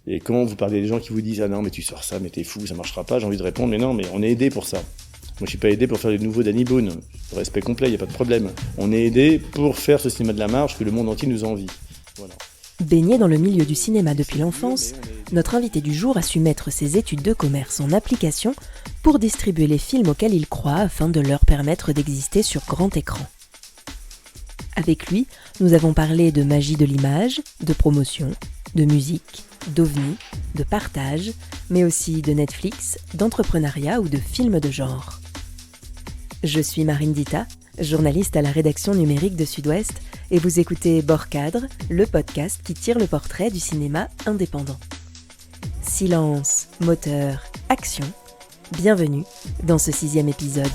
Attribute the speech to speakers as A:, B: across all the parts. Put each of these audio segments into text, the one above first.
A: Et quand vous parlez des gens qui vous disent « Ah non, mais tu sors ça, mais t'es fou, ça marchera pas », j'ai envie de répondre « Mais non, mais on est aidé pour ça. » Moi, je suis pas aidé pour faire le nouveau Danny Boone. Respect complet, il n'y a pas de problème. On est aidé pour faire ce cinéma de la marge que le monde entier nous envie. Voilà.
B: Baigné dans le milieu du cinéma depuis l'enfance, notre invité du jour a su mettre ses études de commerce en application pour distribuer les films auxquels il croit afin de leur permettre d'exister sur grand écran. Avec lui, nous avons parlé de magie de l'image, de promotion, de musique, d'ovni, de partage, mais aussi de Netflix, d'entrepreneuriat ou de films de genre. Je suis Marine Dita, journaliste à la rédaction numérique de Sud-Ouest, et vous écoutez Bord Cadre, le podcast qui tire le portrait du cinéma indépendant. Silence, moteur, action. Bienvenue dans ce 6e épisode.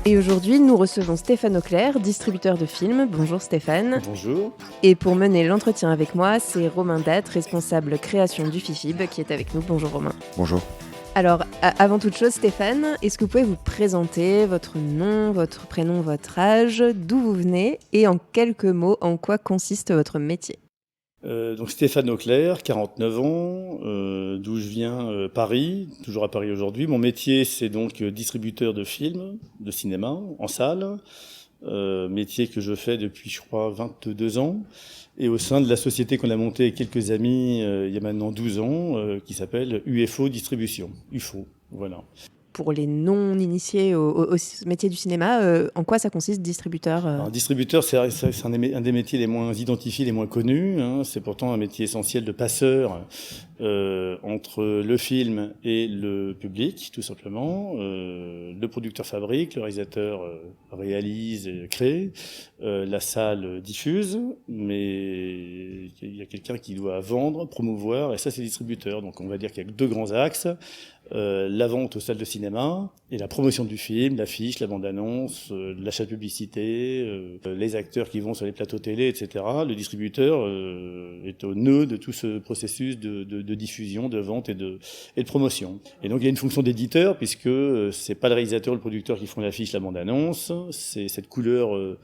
B: Et aujourd'hui, nous recevons Stéphane Auclair, distributeur de films. Bonjour Stéphane.
A: Bonjour.
B: Et pour mener l'entretien avec moi, c'est Romain Datte, responsable création du FIFIB, qui est avec nous. Bonjour Romain.
C: Bonjour.
B: Alors, avant toute chose, Stéphane, est-ce que vous pouvez vous présenter votre nom, votre prénom, votre âge, d'où vous venez et en quelques mots, en quoi consiste votre métier ?
A: Donc Stéphane Auclair, 49 ans, d'où je viens, Paris, toujours à Paris aujourd'hui. Mon métier, c'est donc distributeur de films, de cinéma, en salle, métier que je fais depuis, je crois, 22 ans, et au sein de la société qu'on a montée avec quelques amis il y a maintenant 12 ans, qui s'appelle UFO Distribution, UFO, voilà.
B: Pour les non-initiés au métier du cinéma, en quoi ça consiste, distributeur
A: Alors, distributeur, c'est un des métiers les moins identifiés, les moins connus. Hein. C'est pourtant un métier essentiel de passeur entre le film et le public, tout simplement. Le producteur fabrique, le réalisateur réalise et crée, la salle diffuse, mais il y a quelqu'un qui doit vendre, promouvoir, et ça c'est le distributeur. Donc on va dire qu'il y a deux grands axes. La vente aux salles de cinéma et la promotion du film, l'affiche, la bande-annonce, l'achat de publicité, les acteurs qui vont sur les plateaux télé, etc. Le distributeur est au nœud de tout ce processus de diffusion, de vente et de promotion. Et donc il y a une fonction d'éditeur puisque c'est pas le réalisateur ou le producteur qui font l'affiche, la bande-annonce, c'est cette couleur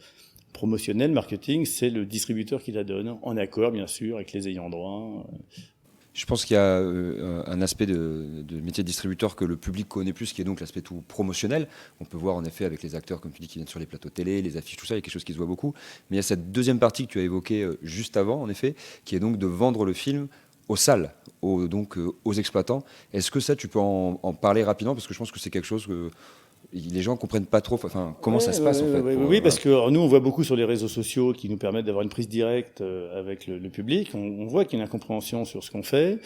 A: promotionnelle, marketing, c'est le distributeur qui la donne, en accord bien sûr avec les ayants droit.
C: Je pense qu'il y a un aspect de métier de distributeur que le public connaît plus, qui est donc l'aspect tout promotionnel. On peut voir en effet avec les acteurs, comme tu dis, qui viennent sur les plateaux télé, les affiches, tout ça, il y a quelque chose qui se voit beaucoup. Mais il y a cette deuxième partie que tu as évoquée juste avant, en effet, qui est donc de vendre le film aux salles, aux exploitants. Est-ce que ça, tu peux en parler rapidement ? Parce que je pense que c'est quelque chose que les gens ne comprennent pas trop, enfin, comment ça se passe en fait.
A: Oui, parce que nous, on voit beaucoup sur les réseaux sociaux qui nous permettent d'avoir une prise directe avec le public. On voit qu'il y a une incompréhension sur ce qu'on fait,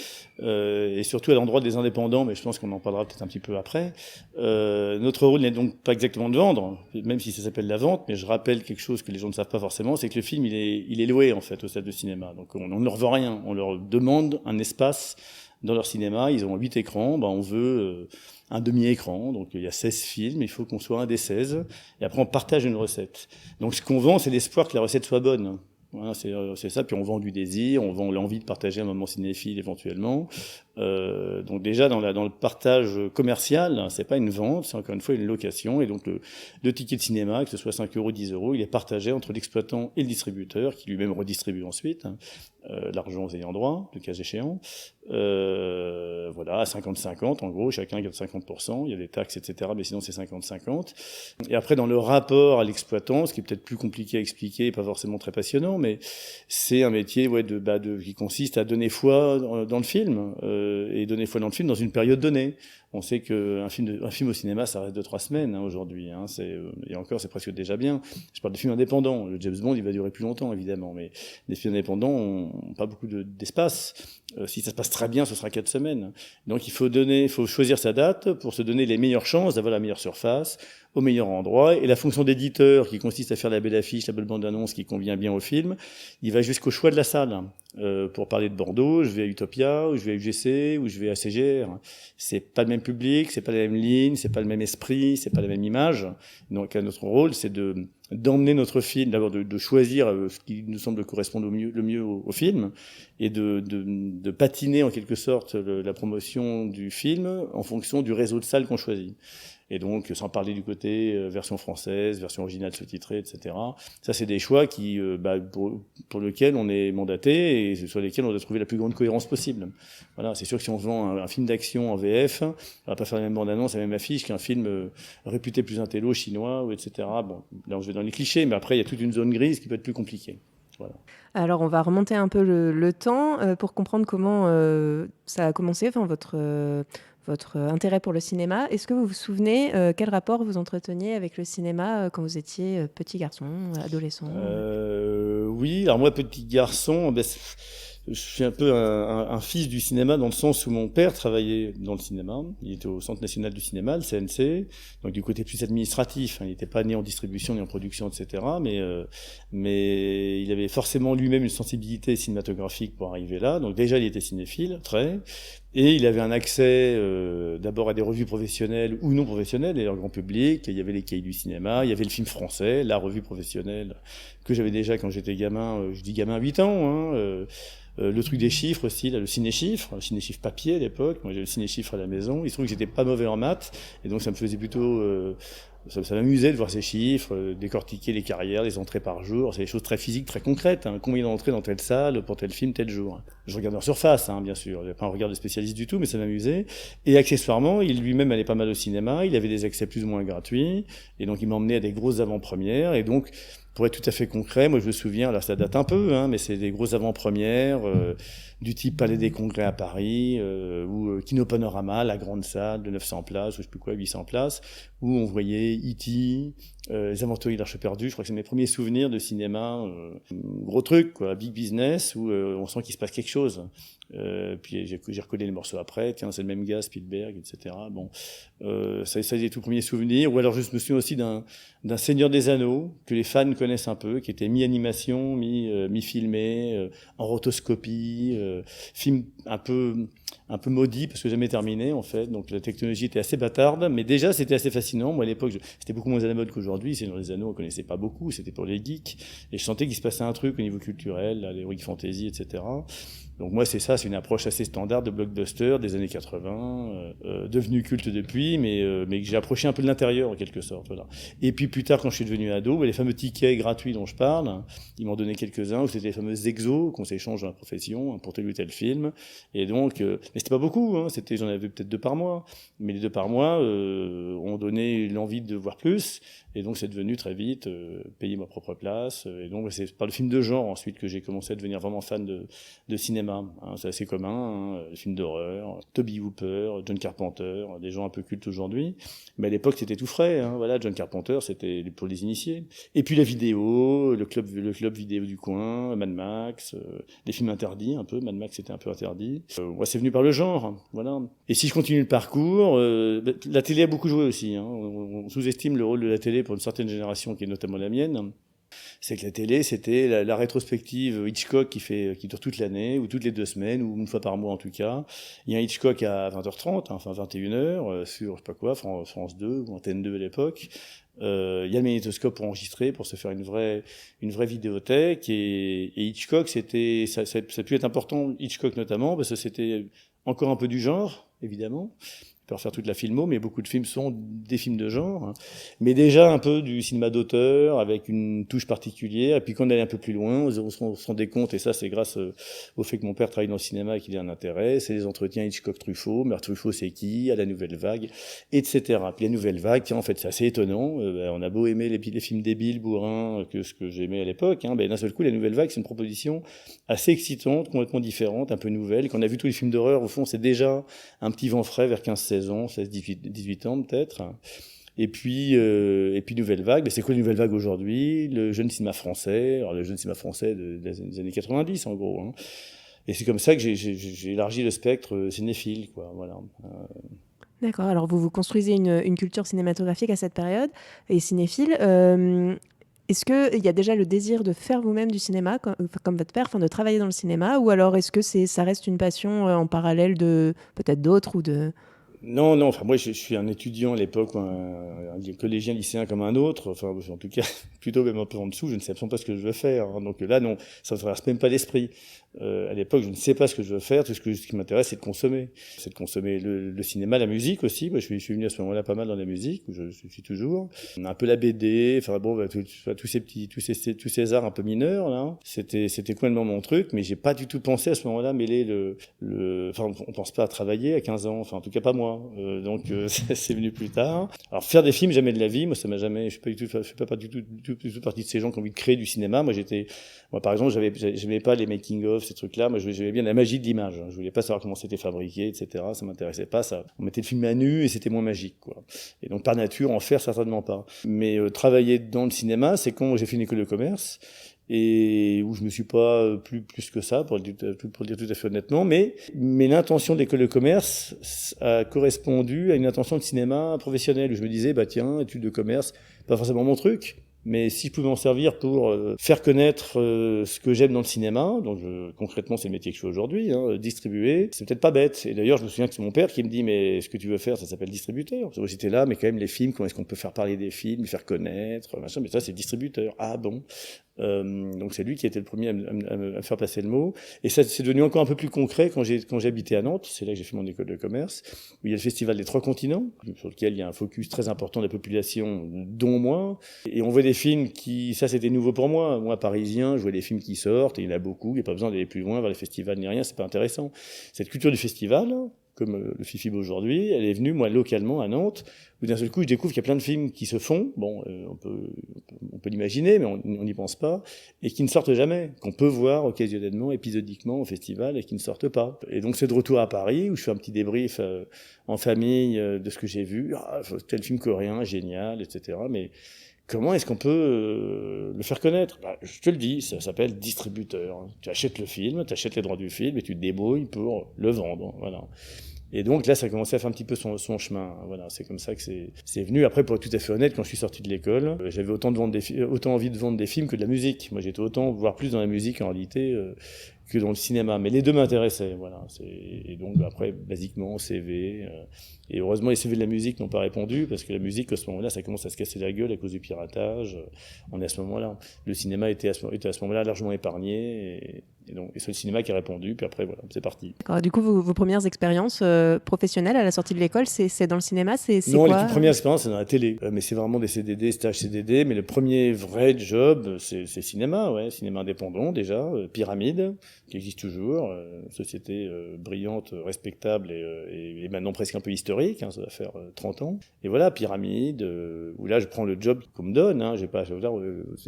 A: et surtout à l'endroit des indépendants, mais je pense qu'on en parlera peut-être un petit peu après. Notre rôle n'est donc pas exactement de vendre, même si ça s'appelle la vente, mais je rappelle quelque chose que les gens ne savent pas forcément, c'est que le film, il est loué en fait au stade de cinéma. Donc on ne leur vend rien, on leur demande un espace dans leur cinéma. Ils ont 8 écrans, on veut un demi-écran, donc il y a 16 films, il faut qu'on soit un des 16, et après on partage une recette. Donc ce qu'on vend, c'est l'espoir que la recette soit bonne. Voilà, c'est ça, puis on vend du désir, on vend l'envie de partager un moment cinéphile éventuellement. Donc déjà dans le partage commercial, c'est pas une vente, c'est encore une fois une location, et donc le ticket de cinéma, que ce soit 5 euros, 10 euros, il est partagé entre l'exploitant et le distributeur, qui lui-même redistribue ensuite l'argent aux ayants droit, le cas échéant. Voilà, à 50-50, en gros, chacun garde 50%, il y a des taxes, etc., mais sinon c'est 50-50. Et après, dans le rapport à l'exploitant, ce qui est peut-être plus compliqué à expliquer et pas forcément très passionnant, mais c'est un métier qui consiste à donner foi dans le film, et donner foi dans le film dans une période donnée. On sait qu'un film au cinéma, ça reste 2-3 semaines aujourd'hui. Hein, et encore, c'est presque déjà bien. Je parle de films indépendants. Le James Bond, il va durer plus longtemps, évidemment. Mais les films indépendants ont pas beaucoup d'espace. Si ça se passe très bien, ce sera 4 semaines. Donc il faut choisir sa date pour se donner les meilleures chances d'avoir la meilleure surface, au meilleur endroit. Et la fonction d'éditeur, qui consiste à faire la belle affiche, la belle bande-annonce qui convient bien au film, il va jusqu'au choix de la salle. Pour parler de Bordeaux, je vais à Utopia, ou je vais à UGC, ou je vais à CGR. C'est pas le même public, c'est pas la même ligne, c'est pas le même esprit, c'est pas la même image. Donc notre rôle, c'est d'emmener notre film, d'abord de choisir ce qui nous semble correspondre le mieux au film, et de patiner en quelque sorte la promotion du film en fonction du réseau de salles qu'on choisit. Et donc, sans parler du côté version française, version originale sous-titrée, etc. Ça, c'est des choix pour lesquels on est mandaté et sur lesquels on doit trouver la plus grande cohérence possible. Voilà, c'est sûr que si on vend un film d'action en VF, on va pas faire la même bande-annonce, la même affiche qu'un film réputé plus intello, chinois, ou etc. Bon, là, je vais dans les clichés, mais après, il y a toute une zone grise qui peut être plus compliquée. Voilà.
B: Alors, on va remonter un peu le temps pour comprendre comment ça a commencé, enfin, votre intérêt pour le cinéma. Est-ce que vous vous souvenez quel rapport vous entreteniez avec le cinéma quand vous étiez petit garçon, adolescent?
A: Oui, alors moi, petit garçon, je suis un peu un fils du cinéma dans le sens où mon père travaillait dans le cinéma. Il était au Centre national du cinéma, le CNC, donc du côté plus administratif. Il n'était pas ni en distribution ni en production, etc. Mais il avait forcément lui-même une sensibilité cinématographique pour arriver là. Donc déjà, il était cinéphile, très. Et il avait un accès d'abord à des revues professionnelles ou non professionnelles, d'ailleurs grand public. Il y avait les cahiers du cinéma, il y avait le film français, la revue professionnelle que j'avais déjà quand j'étais gamin, je dis gamin 8 ans, le truc des chiffres aussi, là, le ciné-chiffre papier à l'époque. Moi, j'avais le ciné-chiffre à la maison. Il se trouve que j'étais pas mauvais en maths, et donc ça me faisait plutôt... ça m'amusait de voir ces chiffres, décortiquer les carrières, les entrées par jour. C'est des choses très physiques, très concrètes. Combien d'entrées dans telle salle, pour tel film, tel jour. Je regardais en surface, bien sûr. J'avais pas un regard de spécialiste du tout, mais ça m'amusait. Et accessoirement, il lui-même allait pas mal au cinéma. Il avait des accès plus ou moins gratuits. Et donc, il m'emmenait à des grosses avant-premières. Et donc, pour être tout à fait concret, moi je me souviens, alors ça date un peu, mais c'est des grosses avant-premières du type Palais des Congrès à Paris ou Kino Panorama, la grande salle de 900 places, ou je sais plus quoi, 800 places, où on voyait E.T., Les Aventuriers de l'Arche perdue. Je crois que c'est mes premiers souvenirs de cinéma, gros truc, quoi, big business, où on sent qu'il se passe quelque chose. Puis j'ai recollé les morceaux après, tiens, c'est le même gars, Spielberg, etc. Bon, ça c'est les tout premiers souvenirs. Ou alors je me souviens aussi d'un Seigneur des Anneaux, que les fans connaissent un peu, qui était mi-animation, mi-filmé, en rotoscopie, film un peu maudit, parce que jamais terminé, en fait. Donc la technologie était assez bâtarde, mais déjà c'était assez fascinant. Moi à l'époque, c'était beaucoup moins à la mode qu'aujourd'hui. Seigneur des Anneaux, on connaissait pas beaucoup, c'était pour les geeks. Et je sentais qu'il se passait un truc au niveau culturel, là, l'heroic fantasy, etc. Donc moi c'est ça, c'est une approche assez standard de blockbuster des années 80, devenu culte depuis, mais que j'ai approché un peu de l'intérieur en quelque sorte. Voilà. Et puis plus tard, quand je suis devenu ado, les fameux tickets gratuits dont je parle, ils m'en donnaient quelques-uns, où c'était les fameux exos qu'on s'échange dans la profession pour tel ou tel film. Et donc, mais c'était pas beaucoup, j'en avais peut-être 2 par mois, mais les 2 par mois ont donné l'envie de voir plus. Et donc c'est devenu très vite payer ma propre place. Et donc c'est par le film de genre ensuite que j'ai commencé à devenir vraiment fan de cinéma. C'est assez commun, les films d'horreur, Toby Hooper, John Carpenter, des gens un peu cultes aujourd'hui. Mais à l'époque c'était tout frais. Voilà, John Carpenter c'était pour les initiés. Et puis la vidéo, le club vidéo du coin, Mad Max, des films interdits un peu. Mad Max était un peu interdit. Moi c'est venu par le genre. Voilà. Et si je continue le parcours, la télé a beaucoup joué aussi. On sous-estime le rôle de la télé pour une certaine génération qui est notamment la mienne. C'est que la télé, c'était la rétrospective Hitchcock qui dure toute l'année, ou toutes les 2 semaines, ou une fois par mois en tout cas. Il y a un Hitchcock à 20h30, enfin 21h, sur, je sais pas quoi, France 2, ou Antenne 2 à l'époque. Il y a le magnétoscope pour enregistrer, pour se faire une vraie vidéothèque. Et Hitchcock, ça a pu être important, Hitchcock notamment, parce que c'était encore un peu du genre, évidemment. On peut refaire toute la filmo, mais beaucoup de films sont des films de genre. Mais déjà un peu du cinéma d'auteur, avec une touche particulière. Et puis quand on allait un peu plus loin, on se rendait compte, et ça c'est grâce au fait que mon père travaille dans le cinéma et qu'il a un intérêt, c'est les entretiens Hitchcock-Truffaut. Mais Truffaut c'est qui? À la Nouvelle Vague, etc. Puis la Nouvelle Vague, tiens, en fait c'est assez étonnant. On a beau aimer les films débiles, bourrins, que ce que j'aimais à l'époque, d'un seul coup la Nouvelle Vague c'est une proposition assez excitante, complètement différente, un peu nouvelle. Quand on a vu tous les films d'horreur, au fond c'est déjà un petit vent frais vers 15-16 ans, 16-18 ans peut-être. Et puis Nouvelle Vague, c'est quoi la Nouvelle Vague aujourd'hui? Le jeune cinéma français, alors le jeune cinéma français des années 90 en gros. Et c'est comme ça que j'ai élargi le spectre cinéphile, quoi. Voilà.
B: D'accord, alors vous construisez une culture cinématographique à cette période, et cinéphile. Est-ce qu'il y a déjà le désir de faire vous-même du cinéma, comme votre père, de travailler dans le cinéma, ou alors est-ce que ça reste une passion en parallèle de peut-être d'autres ou de...
A: Non, enfin moi je suis un étudiant à l'époque, un collégien lycéen comme un autre, enfin en tout cas plutôt même un peu en dessous, je ne sais absolument pas ce que je veux faire. Donc là non, ça ne traverse même pas l'esprit. À l'époque, je ne sais pas ce que je veux faire. Tout ce qui m'intéresse, c'est de consommer. C'est de consommer le cinéma, la musique aussi. Moi, je suis venu à ce moment-là pas mal dans la musique, où je suis toujours. Un peu la BD, enfin bon, tous ces arts un peu mineurs, là. C'était complètement mon truc, mais j'ai pas du tout pensé à ce moment-là mêler enfin, on pense pas à travailler à 15 ans. Enfin, en tout cas, pas moi. Donc, c'est venu plus tard. Alors, faire des films, jamais de la vie. Moi, ça m'a jamais, je fais pas du tout partie de ces gens qui ont envie de créer du cinéma. Moi, par exemple, j'aimais pas les making-of, ces trucs-là. Moi, j'aimais bien la magie de l'image. Je voulais pas savoir comment c'était fabriqué, etc. Ça m'intéressait pas. Ça, on mettait le film à nu et c'était moins magique, quoi. Et donc, par nature, en faire, certainement pas. Mais travailler dans le cinéma, c'est quand j'ai fait une école de commerce et où je me suis pas plus que ça, pour le dire tout à fait honnêtement. Mais l'intention de l'école de commerce a correspondu à une intention de cinéma professionnelle où je me disais, bah tiens, études de commerce, pas forcément mon truc. Mais si je pouvais m'en servir pour faire connaître ce que j'aime dans le cinéma, donc concrètement c'est le métier que je fais aujourd'hui, distribuer, c'est peut-être pas bête. Et d'ailleurs je me souviens que c'est mon père qui me dit mais ce que tu veux faire ça s'appelle distributeur. Moi j'étais là mais quand même les films, comment est-ce qu'on peut faire parler des films, les faire connaître, machin, mais ça c'est distributeur. Ah bon. Donc c'est lui qui était le premier à me faire passer le mot. Et ça c'est devenu encore un peu plus concret quand j'ai habité à Nantes. C'est là que j'ai fait mon école de commerce, où il y a le festival des 3 continents, sur lequel il y a un focus très important de la population, dont moi. Et on voit des films ça c'était nouveau pour moi. Moi parisien, je vois des films qui sortent, et il y en a beaucoup. Il n'y a pas besoin d'aller plus loin vers les festivals ni rien, c'est pas intéressant. Cette culture du festival, comme le FIFIB aujourd'hui, elle est venue, moi, localement, à Nantes, où d'un seul coup, je découvre qu'il y a plein de films qui se font, bon, on peut l'imaginer, mais on n'y pense pas, et qui ne sortent jamais, qu'on peut voir occasionnellement, épisodiquement, au festival, et qui ne sortent pas. Et donc, c'est de retour à Paris, où je fais un petit débrief en famille de ce que j'ai vu. Ah, tel film coréen, génial, etc. Mais comment est-ce qu'on peut le faire connaître? Je te le dis, ça s'appelle distributeur. Tu achètes le film, tu achètes les droits du film et tu te débrouilles pour le vendre. Voilà. Et donc là, ça a commencé à faire un petit peu son chemin. Voilà, c'est comme ça que c'est venu. Après, pour être tout à fait honnête, quand je suis sorti de l'école, j'avais autant envie de vendre des films que de la musique. Moi, j'étais voire plus dans la musique en réalité que dans le cinéma. Mais les deux m'intéressaient. Voilà. Et donc après, basiquement, CV. Et heureusement, les CV de la musique n'ont pas répondu parce que la musique, à ce moment-là, ça commence à se casser la gueule à cause du piratage. On est à ce moment-là. Le cinéma était à ce moment-là largement épargné. Et c'est le cinéma qui a répondu, puis après, voilà, c'est parti.
B: D'accord. Du coup, vos premières expériences professionnelles à la sortie de l'école, c'est dans le cinéma, c'est
A: non,
B: quoi?
A: les premières expériences, c'est dans la télé. Mais c'est vraiment des CDD, stages CDD. Mais le premier vrai job, c'est cinéma, ouais. Cinéma indépendant, déjà. Pyramide, qui existe toujours. Société brillante, respectable et maintenant presque un peu historique. Ça va faire 30 ans. Et voilà, Pyramide, où là, je prends le job qu'on me donne.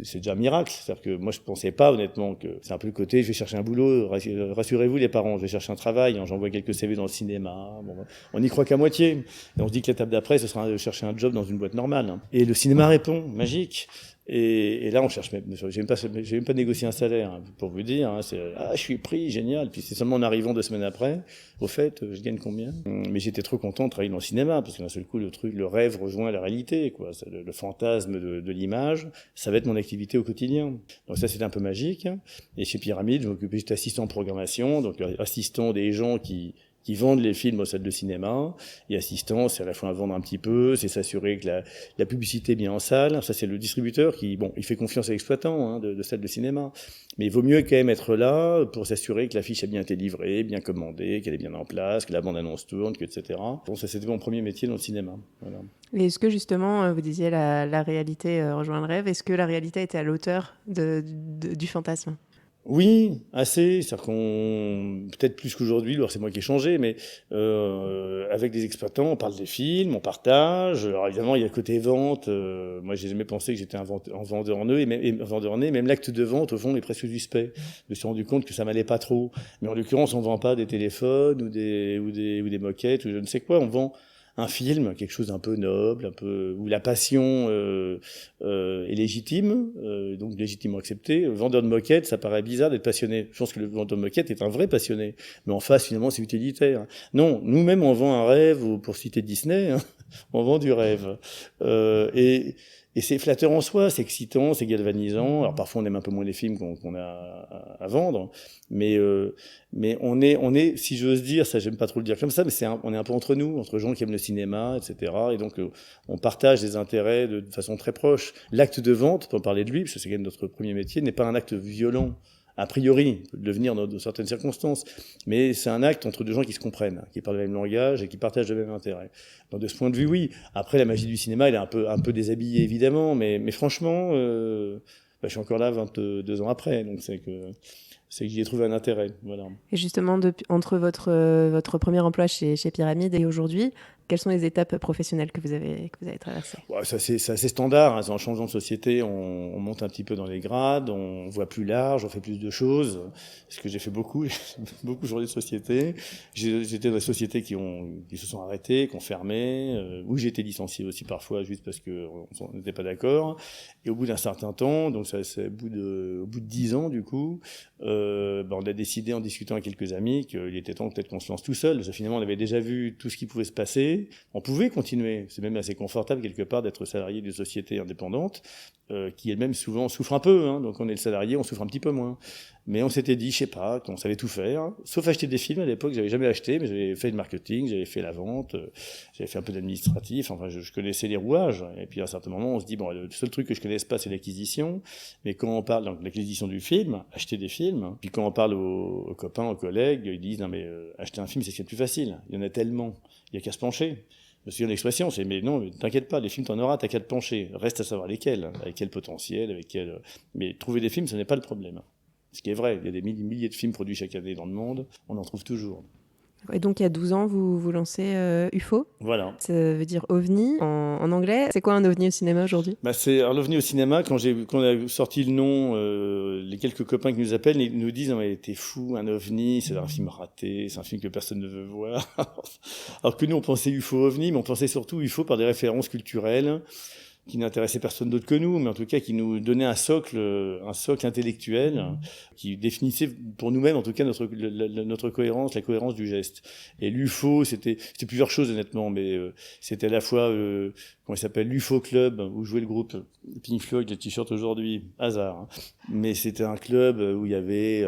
A: C'est déjà un miracle. C'est-à-dire que moi, je pensais pas, honnêtement, que c'est un peu le côté, je vais chercher un boulot, rassurez-vous les parents, je vais chercher un travail, j'envoie quelques CV dans le cinéma, bon, on n'y croit qu'à moitié, et on se dit que l'étape d'après, ce sera de chercher un job dans une boîte normale. Et le cinéma répond, magique. Et là, on cherche même, j'ai même pas négocié un salaire, pour vous dire, je suis pris, génial. Puis c'est seulement en arrivant 2 semaines après, au fait, je gagne combien? Mais j'étais trop content de travailler dans le cinéma, parce que d'un seul coup, le rêve rejoint la réalité, quoi. Le fantasme de l'image, ça va être mon activité au quotidien. Donc ça, c'était un peu magique. Et chez Pyramide, je m'occupais, j'étais assistant en programmation, donc assistant des gens qui vendent les films aux salles de cinéma. Et assistant, c'est à la fois vendre un petit peu, c'est s'assurer que la publicité est bien en salle. Ça, c'est le distributeur qui, bon, il fait confiance à l'exploitant de salles de cinéma. Mais il vaut mieux quand même être là pour s'assurer que l'affiche a bien été livrée, bien commandée, qu'elle est bien en place, que la bande-annonce tourne, etc. Bon, ça, c'était mon premier métier dans le cinéma. Voilà.
B: Et est-ce que justement, vous disiez la réalité rejoint le rêve, est-ce que la réalité était à l'auteur du fantasme?
A: Oui, assez. C'est-à-dire peut-être plus qu'aujourd'hui, alors c'est moi qui ai changé, mais avec des exploitants, on parle des films, on partage. Alors évidemment, il y a le côté vente. Moi, j'ai jamais pensé que j'étais un vendeur né, même l'acte de vente, au fond, est presque suspect. Je me suis rendu compte que ça m'allait pas trop. Mais en l'occurrence, on vend pas des téléphones ou des moquettes ou je ne sais quoi. On vend un film, quelque chose d'un peu noble, où la passion est légitime, donc légitimement acceptée. Le vendeur de moquette, ça paraît bizarre d'être passionné. Je pense que le vendeur de moquette est un vrai passionné, mais en face, finalement, c'est utilitaire. Non, nous-mêmes, on vend un rêve, ou pour citer Disney, on vend du rêve. Et c'est flatteur en soi, c'est excitant, c'est galvanisant. Alors parfois on aime un peu moins les films qu'on a à vendre, mais on est, si j'ose dire, ça j'aime pas trop le dire comme ça, mais on est un peu entre nous, entre gens qui aiment le cinéma, etc. Et donc on partage des intérêts de façon très proche. L'acte de vente, pour parler de lui, parce que c'est quand même notre premier métier, n'est pas un acte violent. a priori, il peut le devenir dans certaines circonstances, mais c'est un acte entre deux gens qui se comprennent, qui parlent le même langage et qui partagent le même intérêt. Donc de ce point de vue, oui. Après, la magie du cinéma, elle est un peu déshabillée, évidemment, mais franchement, je suis encore là 22 ans après, donc c'est que j'y ai trouvé un intérêt. Voilà.
B: Et justement, entre votre premier emploi chez Pyramide et aujourd'hui, quelles sont les étapes professionnelles que vous avez traversées ?
A: Ouais, ça c'est assez standard. Hein. En changeant de société, on monte un petit peu dans les grades, on voit plus large, on fait plus de choses. Ce que j'ai fait beaucoup, beaucoup changé de société. J'étais dans des sociétés qui se sont arrêtées, qui ont fermé, où j'ai été licencié aussi parfois juste parce que on n'était pas d'accord. Et au bout d'un certain temps, donc ça c'est au bout de 10 ans du coup, on a décidé en discutant avec quelques amis qu'il était temps peut-être qu'on se lance tout seul. Parce que finalement, on avait déjà vu tout ce qui pouvait se passer. On pouvait continuer. C'est même assez confortable quelque part d'être salarié d'une société indépendante qui elle-même souvent souffre un peu. Hein. Donc on est le salarié, on souffre un petit peu moins. Mais on s'était dit, je sais pas, qu'on savait tout faire, sauf acheter des films. À l'époque, j'avais jamais acheté, mais j'avais fait le marketing, j'avais fait la vente, j'avais fait un peu d'administratif. Enfin, je connaissais les rouages. Et puis à un certain moment, on se dit, bon, le seul truc que je connaisse pas, c'est l'acquisition. Mais quand on parle donc l'acquisition du film, acheter des films, puis quand on parle aux copains, aux collègues, ils disent, non mais acheter un film, c'est ce qui est le plus facile. Il y en a tellement, il y a qu'à se pencher. Je me souviens de l'expression, c'est mais non, t'inquiète pas, les films t'en auras, t'as qu'à te pencher. Reste à savoir lesquels, avec quel potentiel, avec quel. Mais trouver des films, ce n'est pas le problème. Ce qui est vrai, il y a des milliers de films produits chaque année dans le monde, on en trouve toujours.
B: Et donc, il y a 12 ans, vous lancez UFO.
A: Voilà.
B: Ça veut dire OVNI en anglais. C'est quoi un OVNI au cinéma aujourd'hui ?
A: C'est un OVNI au cinéma. Quand on a sorti le nom, les quelques copains qui nous appellent, ils nous disent « Non mais t'es fou, un OVNI, c'est un film raté, c'est un film que personne ne veut voir. » Alors que nous, on pensait UFO OVNI, mais on pensait surtout UFO par des références culturelles qui n'intéressait personne d'autre que nous, mais en tout cas qui nous donnait un socle intellectuel qui définissait pour nous-mêmes en tout cas notre cohérence, la cohérence du geste. Et l'UFO, c'était plusieurs choses honnêtement, mais c'était à la fois comment il s'appelle, l'UFO Club où jouait le groupe Pink Floyd, le t-shirt aujourd'hui, hasard. Hein. Mais c'était un club où il y avait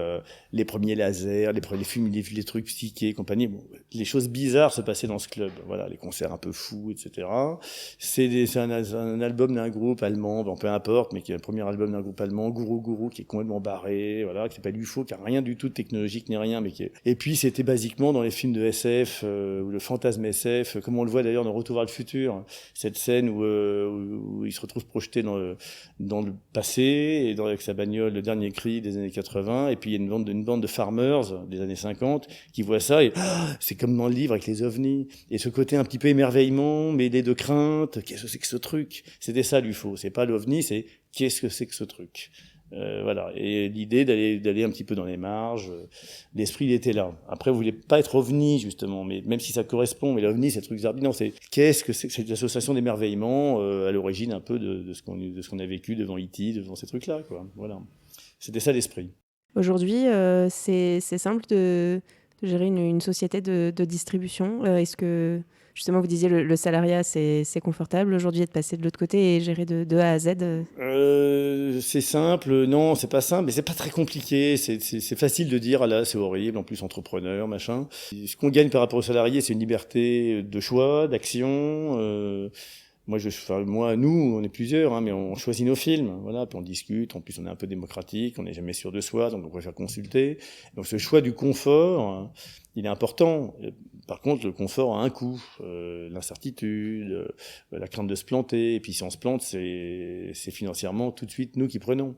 A: les premiers lasers, les films, les trucs psychés et compagnie. Bon, les choses bizarres se passaient dans ce club. Voilà, les concerts un peu fous, etc. C'est un album d'un groupe allemand, bon, peu importe, mais qui est le premier album d'un groupe allemand, Guru, qui est complètement barré, voilà, qui s'appelle UFO, qui a rien du tout de technologique ni rien, mais qui est... Et puis c'était basiquement dans les films de SF ou le fantasme SF, comme on le voit d'ailleurs dans Retour vers le futur, cette scène où il se retrouve projeté dans le passé et avec sa bagnole, le dernier cri des années 80, et puis il y a une bande de farmers des années 50 qui voient ça et c'est comme dans le livre avec les ovnis, et ce côté un petit peu émerveillement mêlé de crainte. Qu'est-ce que c'est que ce truc? C'était ça l'UFO, c'est pas l'OVNI, c'est qu'est-ce que c'est que ce truc. Voilà, et l'idée d'aller un petit peu dans les marges, l'esprit il était là. Après, vous voulez pas être ovni justement, mais même si ça correspond, mais l'ovni c'est le truc bizarre. Non, c'est qu'est-ce que c'est? C'est l'association d'émerveillement à l'origine un peu de ce qu'on a vécu devant E.T., devant ces trucs-là, quoi. Voilà, c'était ça l'esprit.
B: Aujourd'hui, c'est simple de gérer une société de distribution. Est-ce que justement, vous disiez le salariat, c'est confortable aujourd'hui de passer de l'autre côté et gérer de A à Z.
A: C'est simple, non, c'est pas simple, mais c'est pas très compliqué. C'est facile de dire, ah là, c'est horrible, en plus entrepreneur, machin. Ce qu'on gagne par rapport aux salariés, c'est une liberté de choix, d'action. Nous, on est plusieurs, hein, mais on choisit nos films, voilà, puis on discute. En plus, on est un peu démocratique, on n'est jamais sûr de soi, donc on préfère consulter. Donc, ce choix du confort, il est important. Par contre, le confort a un coût, l'incertitude, la crainte de se planter. Et puis, si on se plante, c'est financièrement tout de suite nous qui prenons.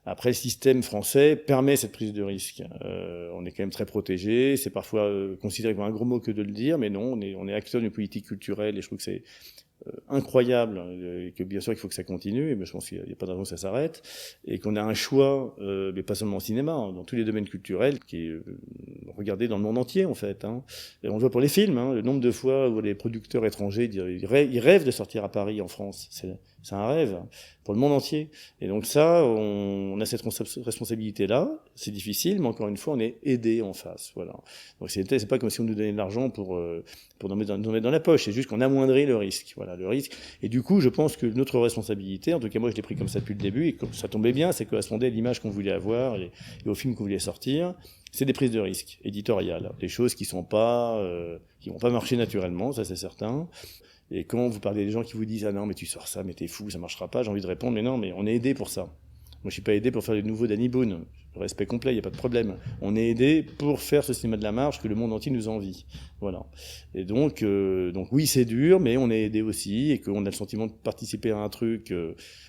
A: Après, le système français permet cette prise de risque. On est quand même très protégé. C'est parfois considéré comme un gros mot que de le dire, mais non, on est acteur d'une politique culturelle et je trouve que c'est incroyable et que bien sûr il faut que ça continue, mais je pense qu'il n'y a pas de raison que ça s'arrête, et qu'on a un choix, mais pas seulement au cinéma, hein, dans tous les domaines culturels, qui est regardé dans le monde entier en fait. Hein. Et on le voit pour les films, hein, le nombre de fois où les producteurs étrangers ils rêvent de sortir à Paris, en France. C'est un rêve pour le monde entier. Et donc ça, on a cette responsabilité-là. C'est difficile, mais encore une fois, on est aidé en face. Voilà. Donc c'est pas comme si on nous donnait de l'argent pour nous mettre dans la poche. C'est juste qu'on amoindrit le risque. Voilà, le risque. Et du coup, je pense que notre responsabilité, en tout cas moi je l'ai pris comme ça depuis le début, et comme ça tombait bien, c'est correspondait à l'image qu'on voulait avoir et au film qu'on voulait sortir. C'est des prises de risque éditoriales, des choses qui vont pas marcher naturellement, ça c'est certain. Et quand vous parlez des gens qui vous disent « Ah non, mais tu sors ça, mais t'es fou, ça marchera pas », j'ai envie de répondre « Mais non, mais on est aidé pour ça. » je suis pas aidé pour faire le nouveau Danny Boone. Respect complet, il n'y a pas de problème. On est aidé pour faire ce cinéma de la marge que le monde entier nous envie. Voilà. Et donc oui, c'est dur, mais on est aidé aussi et qu'on a le sentiment de participer à un truc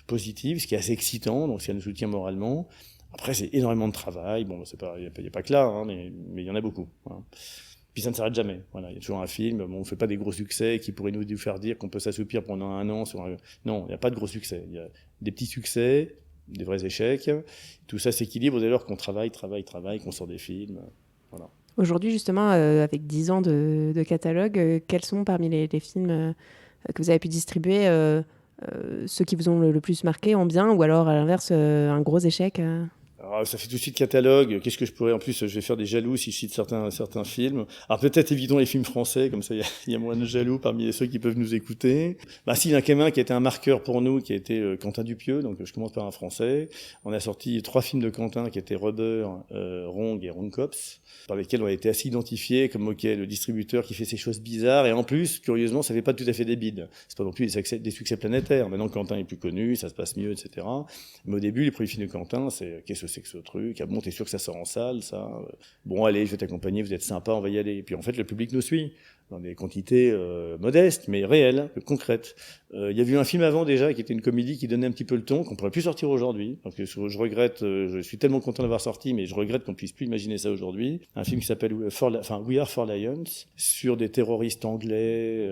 A: positif, ce qui est assez excitant, donc ça nous soutient moralement. Après, c'est énormément de travail. Bon, il n'y a pas que là, hein, mais il y en a beaucoup. Voilà. Puis ça ne s'arrête jamais. Voilà, il y a toujours un film. Bon, on ne fait pas des gros succès qui pourraient nous faire dire qu'on peut s'assoupir pendant un an sur un... Non, il n'y a pas de gros succès. Il y a des petits succès, des vrais échecs. Tout ça s'équilibre dès lors qu'on travaille, qu'on sort des films. Voilà.
B: Aujourd'hui, justement, avec 10 ans de catalogue, quels sont parmi les films que vous avez pu distribuer ceux qui vous ont le plus marqué en bien, ou alors à l'inverse, un gros échec
A: Alors, ça fait tout de suite catalogue. Qu'est-ce que je pourrais... En plus, je vais faire des jaloux si je cite certains films. Alors peut-être évitons les films français, comme ça il y a moins de jaloux parmi ceux qui peuvent nous écouter. Si, il y en a quand même un qui a été un marqueur pour nous, qui a été Quentin Dupieux, donc je commence par un français. On a sorti 3 films de Quentin qui étaient Rubber, Rong et Wrong Cops, par lesquels on a été assez identifiés comme le distributeur qui fait ces choses bizarres. Et en plus, curieusement, ça fait pas tout à fait des bides. C'est pas non plus des succès planétaires. Maintenant, Quentin est plus connu, ça se passe mieux, etc. Mais au début, les premiers films de Quentin, c'est qu'est-ce que c'est que ce truc? Ah bon, t'es sûr que ça sort en salle, ça? Bon, allez, je vais t'accompagner, vous êtes sympa, on va y aller. Et puis en fait, le public nous suit dans des quantités modestes, mais réelles, concrètes. Il y avait eu un film avant déjà qui était une comédie qui donnait un petit peu le ton, qu'on pourrait plus sortir aujourd'hui. Donc je regrette, je suis tellement content d'avoir sorti, mais je regrette qu'on puisse plus imaginer ça aujourd'hui. Un film qui s'appelle We Are Four Lions, sur des terroristes anglais,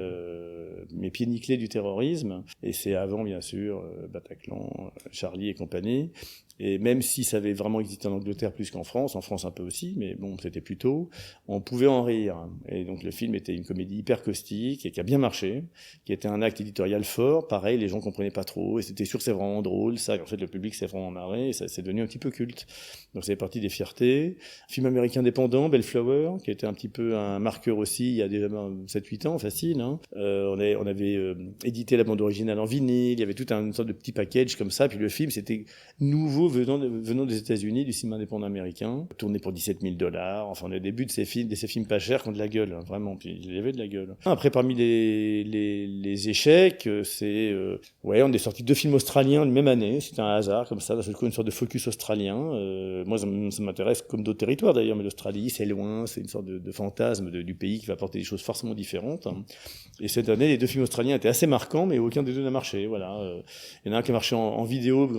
A: mais pieds nickelés du terrorisme. Et c'est avant, bien sûr, Bataclan, Charlie et compagnie. Et même si ça avait vraiment existé en Angleterre plus qu'en France un peu aussi, mais bon, c'était plus tôt, on pouvait en rire. Et donc le film était une comédie hyper caustique et qui a bien marché, qui était un acte éditorial fort. Pareil, les gens comprenaient pas trop, et c'était sûr que c'est vraiment drôle, ça. En fait, le public s'est vraiment marré, et ça c'est devenu un petit peu culte. Donc ça fait partie des fiertés. Un film américain indépendant, Bellflower, qui était un petit peu un marqueur aussi, il y a déjà 7-8 ans, facile. Hein. On avait édité la bande originale en vinyle, il y avait tout une sorte de petit package comme ça, puis le film, c'était nouveau venant des États-Unis, du cinéma indépendant américain, tourné pour $17 000. Enfin, on est au début de ces films pas chers qui ont de la gueule, hein, vraiment. Puis il y avait de la gueule. Après, parmi les échecs, on est sorti 2 films australiens la même année. C'était un hasard comme ça. D'un seul coup, une sorte de focus australien. Moi, ça m'intéresse comme d'autres territoires d'ailleurs, mais l'Australie, c'est loin, c'est une sorte de fantasme du pays qui va apporter des choses forcément différentes. Hein. Et cette année, les 2 films australiens étaient assez marquants, mais aucun des deux n'a marché. Voilà. Il y en a un qui a marché en vidéo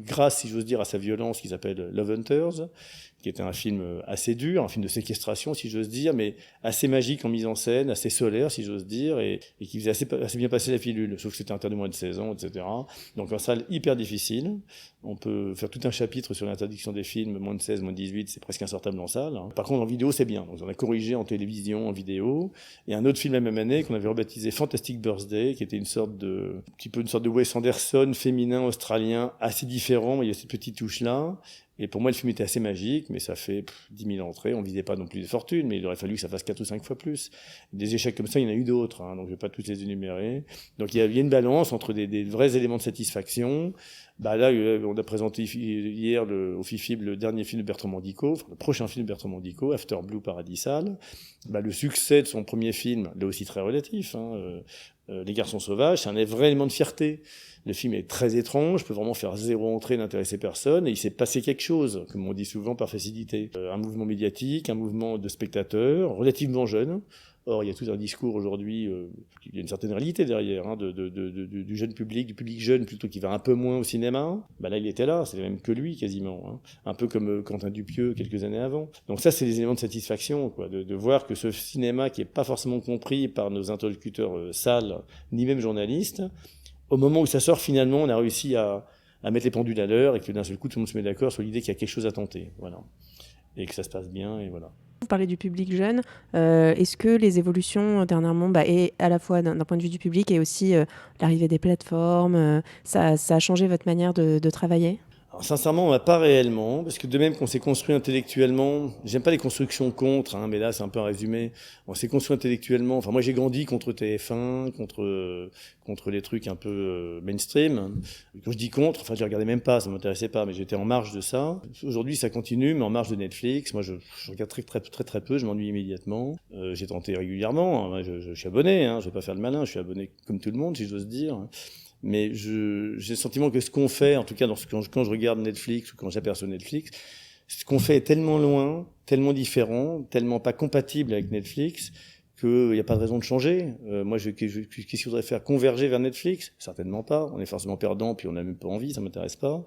A: grâce, si j'ose dire, à sa violence, qui s'appelle Love Hunters, qui était un film assez dur, un film de séquestration, si j'ose dire, mais assez magique en mise en scène, assez solaire, si j'ose dire, et qui faisait assez bien passer la pilule, sauf que c'était interdit moins de 16 ans, etc. Donc en salle hyper difficile. On peut faire tout un chapitre sur l'interdiction des films, moins de 16, moins de 18, c'est presque insortable en salle. Hein. Par contre, en vidéo, c'est bien. Donc on a corrigé en télévision, en vidéo. Et un autre film la même année qu'on avait rebaptisé Fantastic Birthday, qui était une sorte de Wes Anderson féminin australien, assez différent, mais il y a cette petite touche-là. Et pour moi, le film était assez magique, mais ça fait 10 000 entrées. On visait pas non plus des fortunes, mais il aurait fallu que ça fasse 4 ou 5 fois plus. Des échecs comme ça, il y en a eu d'autres, hein, donc je vais pas toutes les énumérer. Donc il y a une balance entre des vrais éléments de satisfaction. Là, on a présenté hier au FIFIB le dernier film de Bertrand Mandico, le prochain film de Bertrand Mandico, After Blue Paradisal. Le succès de son premier film, là aussi très relatif, hein, Les Garçons Sauvages, c'est un vrai élément de fierté. Le film est très étrange, peut vraiment faire 0 entrée, n'intéresser personne, et il s'est passé quelque chose, comme on dit souvent par facilité. Un mouvement médiatique, un mouvement de spectateurs, relativement jeunes. Or, il y a tout un discours aujourd'hui, il y a une certaine réalité derrière, hein, du jeune public, du public jeune plutôt qui va un peu moins au cinéma. Là, il était là, c'est même que lui quasiment. Hein. Un peu comme Quentin Dupieux quelques années avant. Donc ça, c'est des éléments de satisfaction, quoi, de voir que ce cinéma qui est pas forcément compris par nos interlocuteurs salles, ni même journalistes, au moment où ça sort, finalement, on a réussi à mettre les pendules à l'heure et que d'un seul coup, tout le monde se met d'accord sur l'idée qu'il y a quelque chose à tenter. Voilà. Et que ça se passe bien, et voilà.
B: Vous parlez du public jeune. Est-ce que les évolutions dernièrement, et à la fois d'un point de vue du public et aussi l'arrivée des plateformes, ça a changé votre manière de travailler ?
A: Alors, sincèrement, pas réellement, parce que de même qu'on s'est construit intellectuellement, j'aime pas les constructions contre, hein, mais là c'est un peu un résumé. On s'est construit intellectuellement. Enfin, moi j'ai grandi contre TF1, contre les trucs un peu mainstream. Quand je dis contre, enfin je les regardais même pas, ça m'intéressait pas, mais j'étais en marge de ça. Aujourd'hui ça continue, mais en marge de Netflix. Moi je regarde très peu, je m'ennuie immédiatement. J'ai tenté régulièrement, hein, je suis abonné, hein, je vais pas faire le malin, je suis abonné comme tout le monde si j'ose dire. Mais j'ai le sentiment que ce qu'on fait, en tout cas quand je regarde Netflix ou quand j'aperçois Netflix, ce qu'on fait est tellement loin, tellement différent, tellement pas compatible avec Netflix qu'il n'y a pas de raison de changer. Moi, qu'est-ce que je voudrais faire? Converger vers Netflix? Certainement pas. On est forcément perdant, puis on n'a même pas envie, ça m'intéresse pas.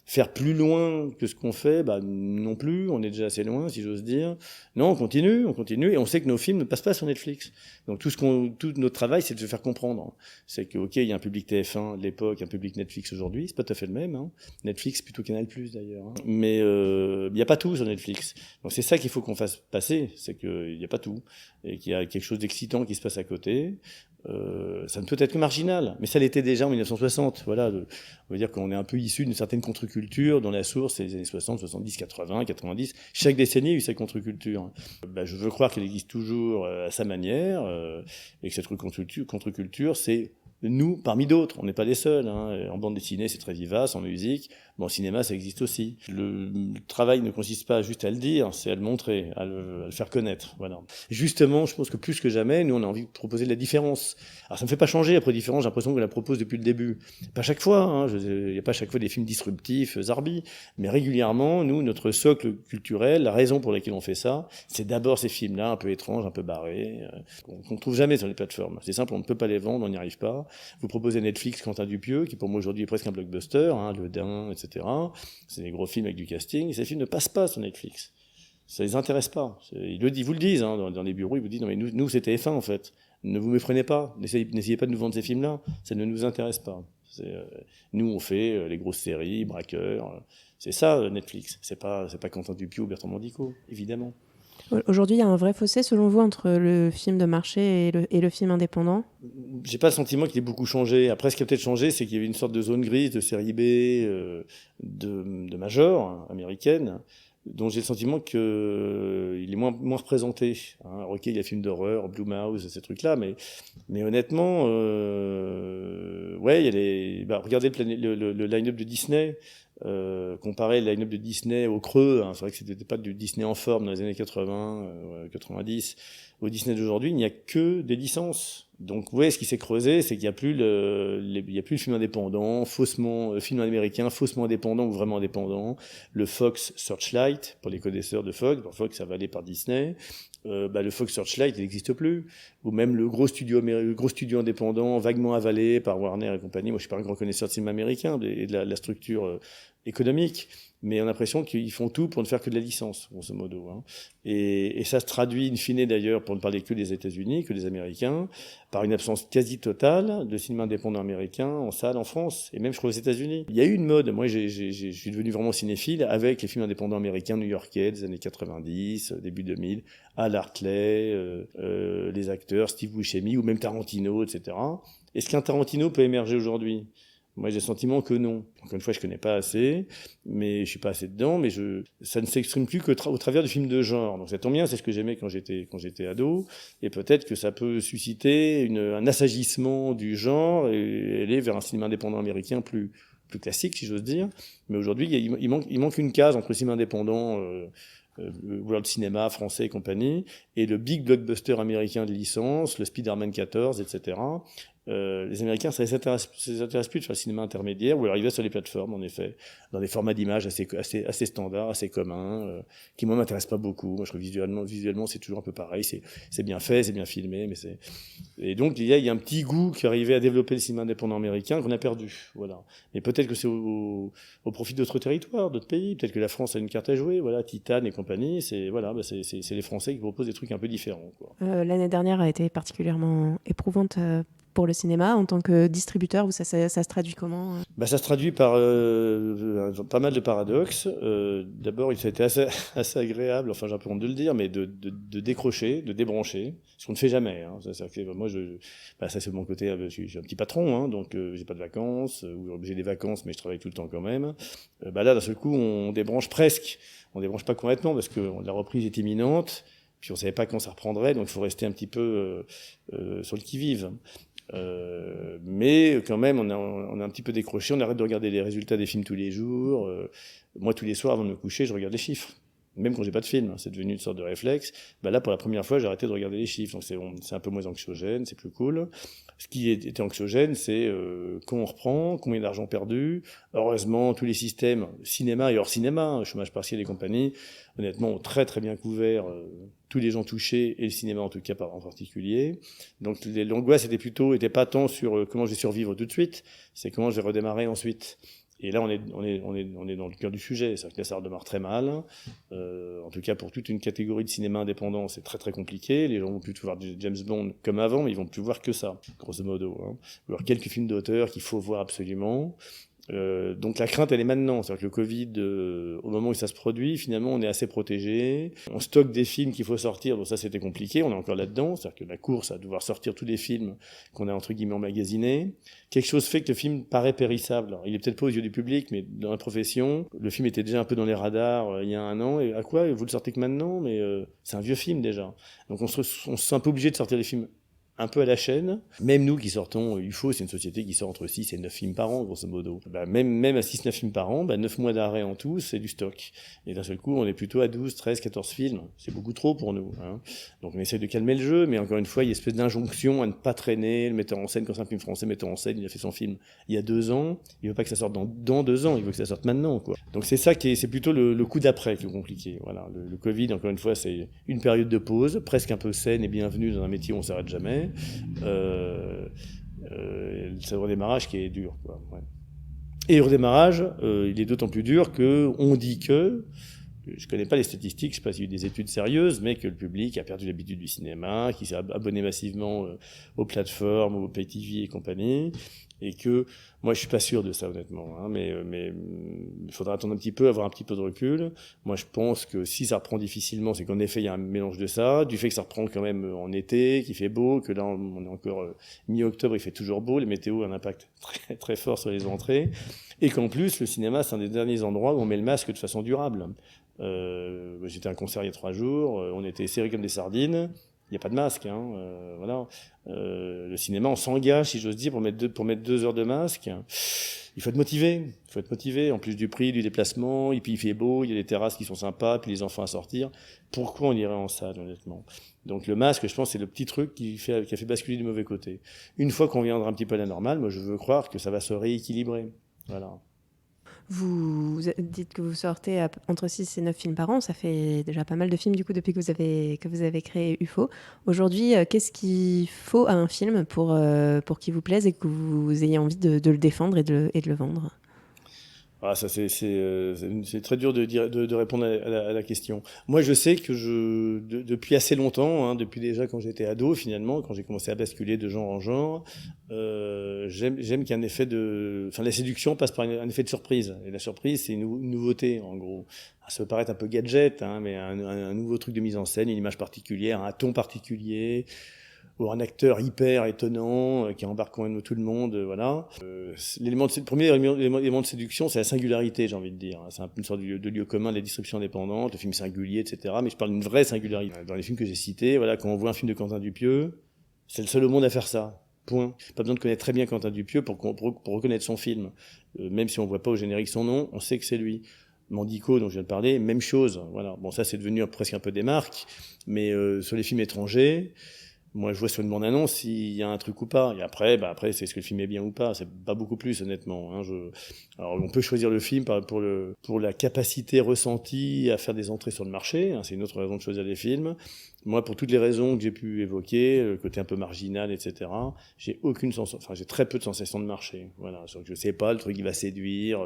A: Faire plus loin que ce qu'on fait, non plus, on est déjà assez loin, si j'ose dire. Non, on continue, et on sait que nos films ne passent pas sur Netflix. Donc tout notre travail, c'est de se faire comprendre. C'est que, ok, il y a un public TF1 de l'époque, un public Netflix aujourd'hui, c'est pas tout à fait le même, hein. Netflix plutôt Canal+, d'ailleurs, hein. Mais il n'y a pas tout sur Netflix. Donc c'est ça qu'il faut qu'on fasse passer, c'est qu'il n'y a pas tout, et qu'il y a quelque chose d'excitant qui se passe à côté. Ça ne peut être que marginal, mais ça l'était déjà en 1960. Voilà, on veut dire qu'on est un peu issu d'une certaine contre-culture dont la source c'est les années 60, 70, 80, 90. Chaque décennie a eu sa contre-culture. Je veux croire qu'elle existe toujours à sa manière, et que cette contre-culture, c'est nous parmi d'autres. On n'est pas les seuls, hein. En bande dessinée, c'est très vivace, en musique. Bon, au cinéma, ça existe aussi. Le travail ne consiste pas juste à le dire, c'est à le montrer, à le faire connaître. Voilà. Justement, je pense que plus que jamais, nous, on a envie de proposer de la différence. Alors, ça me fait pas changer après différence. J'ai l'impression qu'on la propose depuis le début. Pas chaque fois, hein. Il n'y a pas chaque fois des films disruptifs, zarbi. Mais régulièrement, nous, notre socle culturel, la raison pour laquelle on fait ça, c'est d'abord ces films-là, un peu étranges, un peu barrés, qu'on ne trouve jamais sur les plateformes. C'est simple, on ne peut pas les vendre, on n'y arrive pas. Vous proposez Netflix, Quentin Dupieux, qui pour moi aujourd'hui est presque un blockbuster, hein, Le Dain, etc. C'est des gros films avec du casting. Ces films ne passent pas sur Netflix. Ça les intéresse pas. Ils vous le disent, hein, dans les bureaux, ils vous disent, non mais nous c'est TF1 en fait. Ne vous méprenez pas. N'essayez pas de nous vendre ces films-là. Ça ne nous intéresse pas. Nous on fait les grosses séries, braqueurs. C'est ça Netflix. C'est pas Quentin Dupieux ou Bertrand Mandico, évidemment.
D: Aujourd'hui, il y a un vrai fossé, selon vous, entre le film de marché et le film indépendant?
A: J'ai pas le sentiment qu'il ait beaucoup changé. Après, ce qui a peut-être changé, c'est qu'il y avait une sorte de zone grise, de série B, de major, hein, américaine, dont j'ai le sentiment qu'il est moins représenté. Hein. Ok, il y a films d'horreur, Blumhouse, ces trucs-là, mais honnêtement, ouais, il y a regardez le line-up de Disney. Comparer le line-up de Disney au creux, hein, c'est vrai que c'était pas du Disney en forme dans les années 80, 90, au Disney d'aujourd'hui, il n'y a que des licences. Donc, ouais, ce qui s'est creusé, c'est qu'il n'y a plus il y a plus le film indépendant, film américain, faussement indépendant ou vraiment indépendant. Le Fox Searchlight, pour les connaisseurs de Fox, Fox avalé par Disney. Le Fox Searchlight, il n'existe plus. Ou même le gros studio indépendant, vaguement avalé par Warner et compagnie. Moi, je suis pas un grand connaisseur de cinéma américain et de la structure économique, mais on a l'impression qu'ils font tout pour ne faire que de la licence, grosso modo. Hein. Et ça se traduit, in fine d'ailleurs, pour ne parler que des États-Unis, que des Américains, par une absence quasi totale de cinéma indépendant américain en salle en France, et même je crois aux États-Unis. Il y a eu une mode, moi je suis devenu vraiment cinéphile avec les films indépendants américains new-yorkais des années 90, début 2000, Al Hartley, les acteurs, Steve Buscemi, ou même Tarantino, etc. Est-ce qu'un Tarantino peut émerger aujourd'hui ? Moi, j'ai le sentiment que non. Encore une fois, je connais pas assez, mais je suis pas assez dedans, mais ça ne s'exprime plus au travers de films de genre. Donc ça tombe bien, c'est ce que j'aimais quand j'étais ado, et peut-être que ça peut susciter un assagissement du genre et aller vers un cinéma indépendant américain plus classique, si j'ose dire. Mais aujourd'hui, il manque une case entre le cinéma indépendant, World Cinema français et compagnie, et le big blockbuster américain de licence, le Spider-Man 14, etc. Les Américains, ça les intéresse plus de faire le cinéma intermédiaire, ou alors ils vont sur les plateformes, en effet, dans des formats d'image assez standards, assez communs, qui moi m'intéressent pas beaucoup. Moi, je trouve visuellement, c'est toujours un peu pareil, c'est bien fait, c'est bien filmé, et donc il y a un petit goût qui arrivait à développer le cinéma indépendant américain qu'on a perdu, voilà. Mais peut-être que c'est au profit d'autres territoires, d'autres pays. Peut-être que la France a une carte à jouer, voilà, Titane et compagnie. C'est les Français qui proposent des trucs un peu différents, quoi.
D: L'année dernière a été particulièrement éprouvante pour le cinéma, en tant que distributeur, ça se traduit comment?
A: Ça se traduit par pas mal de paradoxes. D'abord, ça a été assez agréable, enfin j'ai un peu honte de le dire, mais de décrocher, de débrancher, ce qu'on ne fait jamais. Hein. Moi, ça c'est de mon côté, je suis un petit patron, hein, donc j'ai pas de vacances, ou j'ai des vacances, mais je travaille tout le temps quand même. Là, d'un seul coup, on débranche presque. On débranche pas complètement parce que la reprise est imminente, puis on savait pas quand ça reprendrait, donc il faut rester un petit peu sur le qui-vive. Mais quand même, on a un petit peu décroché. On arrête de regarder les résultats des films tous les jours. Moi, tous les soirs, avant de me coucher, je regarde les chiffres. même quand j'ai pas de film, c'est devenu une sorte de réflexe. Là, pour la première fois, j'ai arrêté de regarder les chiffres, donc c'est un peu moins anxiogène, c'est plus cool. Ce qui était anxiogène, c'est quand on reprend, combien d'argent perdu. Heureusement, tous les systèmes, cinéma et hors cinéma, chômage partiel et compagnie, honnêtement, ont très très bien couvert tous les gens touchés, et le cinéma en tout cas en particulier. Donc l'angoisse était pas tant sur comment je vais survivre tout de suite, c'est comment je vais redémarrer ensuite. Et là, on est dans le cœur du sujet. C'est-à-dire que là, ça redémarre très mal. En tout cas, pour toute une catégorie de cinéma indépendant, c'est très très compliqué. Les gens vont plus voir du James Bond comme avant, mais ils vont plus voir que ça, grosso modo. Alors, quelques films d'auteur qu'il faut voir absolument. Donc la crainte, elle est maintenant. C'est-à-dire que le Covid, au moment où ça se produit, finalement, on est assez protégé. On stocke des films qu'il faut sortir. Donc ça, c'était compliqué. On est encore là-dedans. C'est-à-dire que la course à devoir sortir tous les films qu'on a entre guillemets emmagasinés. Quelque chose fait que le film paraît périssable. Alors, il est peut-être pas aux yeux du public, mais dans la profession, le film était déjà un peu dans les radars il y a un an. Et à quoi vous le sortez que maintenant? Mais c'est un vieux film déjà. Donc on se sent un peu obligé de sortir des films un peu à la chaîne. Même nous qui sortons, UFO, c'est une société qui sort entre 6 et 9 films par an, grosso modo. Même à 6-9 films par an, 9 mois d'arrêt en tout, c'est du stock. Et d'un seul coup, on est plutôt à 12, 13, 14 films. C'est beaucoup trop pour nous. Donc on essaie de calmer le jeu, mais encore une fois, il y a une espèce d'injonction à ne pas traîner. Le metteur en scène, quand c'est un film français, metteur en scène, il a fait son film il y a 2 ans. Il veut pas que ça sorte dans 2 ans, il veut que ça sorte maintenant, quoi. Donc c'est ça c'est plutôt le coup d'après qui est compliqué. Voilà. Le Covid, encore une fois, c'est une période de pause, presque un peu saine et bienvenue dans un métier où on s'arrête jamais. C'est le redémarrage qui est dur, quoi. Ouais. Et le redémarrage, il est d'autant plus dur que on dit que, je connais pas les statistiques, je sais pas s'il y a eu des études sérieuses, mais que le public a perdu l'habitude du cinéma, qui s'est abonné massivement aux plateformes, aux pay TV et compagnie, et que moi je suis pas sûr de ça honnêtement, mais il faudra attendre un petit peu, avoir un petit peu de recul. Moi je pense que si ça reprend difficilement, c'est qu'en effet il y a un mélange de ça, du fait que ça reprend quand même en été, qu'il fait beau, que là on est encore mi-octobre, il fait toujours beau, les météos ont un impact très très fort sur les entrées, et qu'en plus le cinéma c'est un des derniers endroits où on met le masque de façon durable. J'étais à un concert il y a 3 jours, on était serrés comme des sardines. Il n'y a pas de masque, voilà. Le cinéma, on s'engage, si j'ose dire, pour mettre 2 heures de masque. Il faut être motivé. En plus du prix, du déplacement, et puis il fait beau, il y a des terrasses qui sont sympas, puis les enfants à sortir. Pourquoi on irait en salle, honnêtement? Donc le masque, je pense, c'est le petit truc qui a fait basculer du mauvais côté. Une fois qu'on viendra un petit peu à la normale, moi je veux croire que ça va se rééquilibrer. Voilà.
D: Vous dites que vous sortez entre 6 et 9 films par an. Ça fait déjà pas mal de films du coup depuis que vous avez créé UFO. Aujourd'hui, qu'est-ce qu'il faut à un film pour qu'il vous plaise et que vous ayez envie de le défendre et de le vendre?
A: Ça c'est très dur de répondre à la question. Moi, je sais que depuis assez longtemps, depuis déjà quand j'étais ado, finalement, quand j'ai commencé à basculer de genre en genre, j'aime qu'il y ait un effet la séduction passe par un effet de surprise. Et la surprise, c'est une nouveauté, en gros. Ça peut paraître un peu gadget, mais un nouveau truc de mise en scène, une image particulière, un ton particulier, ou un acteur hyper étonnant qui embarque quand même tout le monde, voilà. Le premier élément de séduction, c'est la singularité, j'ai envie de dire. C'est une sorte de lieu commun de la distribution indépendante, le film singulier, etc. Mais je parle d'une vraie singularité. Dans les films que j'ai cités, voilà, quand on voit un film de Quentin Dupieux, c'est le seul au monde à faire ça. Point. Pas besoin de connaître très bien Quentin Dupieux pour reconnaître son film. Même si on voit pas au générique son nom, on sait que c'est lui. Mandico, dont je viens de parler, même chose. Voilà. Bon, ça, c'est devenu presque un peu des marques. Mais sur les films étrangers, moi, je vois sur une bande-annonce s'il y a un truc ou pas. Et après, c'est est-ce que le film est bien ou pas. C'est pas beaucoup plus, honnêtement. Alors, on peut choisir le film pour la capacité ressentie à faire des entrées sur le marché. C'est une autre raison de choisir les films. Moi, pour toutes les raisons que j'ai pu évoquer, le côté un peu marginal, etc., j'ai très peu de sensations de marché. Voilà. Je sais pas, le truc qui va séduire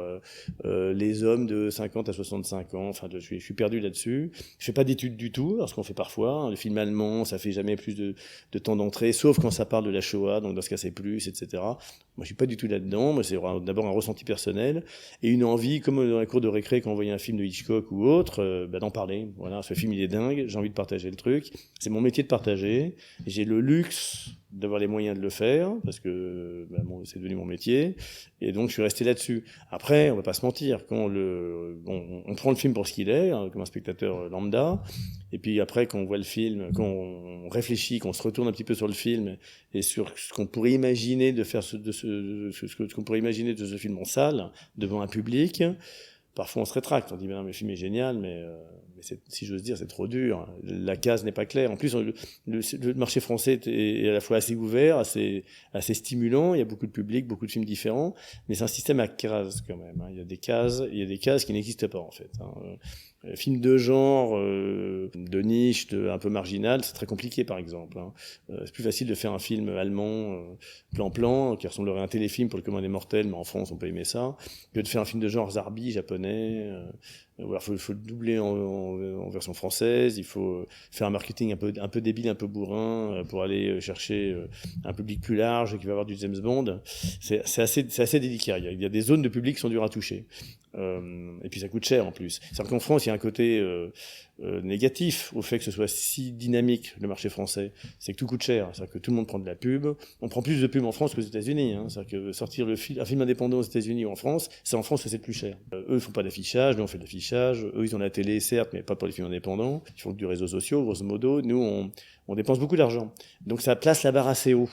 A: les hommes de 50 à 65 ans. Enfin, je suis perdu là-dessus. Je fais pas d'études du tout, alors ce qu'on fait parfois. Le film allemand, ça fait jamais plus de temps d'entrée, sauf quand ça parle de la Shoah, donc dans ce cas c'est plus, etc. Moi, je suis pas du tout là-dedans. Moi, c'est d'abord un ressenti personnel et une envie, comme dans la cour de récré quand on voyait un film de Hitchcock ou autre, d'en parler. Voilà, ce film il est dingue, j'ai envie de partager le truc. C'est mon métier de partager. J'ai le luxe d'avoir les moyens de le faire parce que c'est devenu mon métier et donc je suis resté là-dessus. Après, on va pas se mentir, quand on prend le film pour ce qu'il est, comme un spectateur lambda, et puis après quand on voit le film, quand on réfléchit, qu'on se retourne un petit peu sur le film et sur ce qu'on pourrait imaginer de faire ce qu'on pourrait imaginer de ce film en salle devant un public, parfois on se rétracte, on dit mais non, mais le film est génial, mais si j'ose dire, c'est trop dur. La case n'est pas claire. En plus, le marché français est à la fois assez ouvert, assez stimulant. Il y a beaucoup de public, beaucoup de films différents, mais c'est un système à cases quand même. Il y a des cases qui n'existent pas en fait. Film de genre, de niche, un peu marginal, c'est très compliqué par exemple. C'est plus facile de faire un film allemand, plan-plan, qui ressemblerait à un téléfilm pour le commun des mortels, mais en France on peut aimer ça, que de faire un film de genre Zarbi, japonais. Voilà, faut le doubler en version française, il faut faire un marketing un peu débile, un peu bourrin, pour aller chercher un public plus large qui va avoir du James Bond. C'est assez délicat. Il y a des zones de public qui sont dures à toucher. Et puis ça coûte cher en plus. C'est-à-dire qu'en France, il y a un côté négatif au fait que ce soit si dynamique le marché français, c'est que tout coûte cher. C'est-à-dire que tout le monde prend de la pub. On prend plus de pub en France qu'aux États-Unis. C'est-à-dire que sortir un film indépendant aux États-Unis ou en France, c'est en France que c'est le plus cher. Eux, ils font pas d'affichage, nous on fait de l'affichage. Eux, ils ont la télé, certes, mais pas pour les films indépendants. Ils font que du réseau social, grosso modo. Nous, on dépense beaucoup d'argent. Donc ça place la barre assez haut.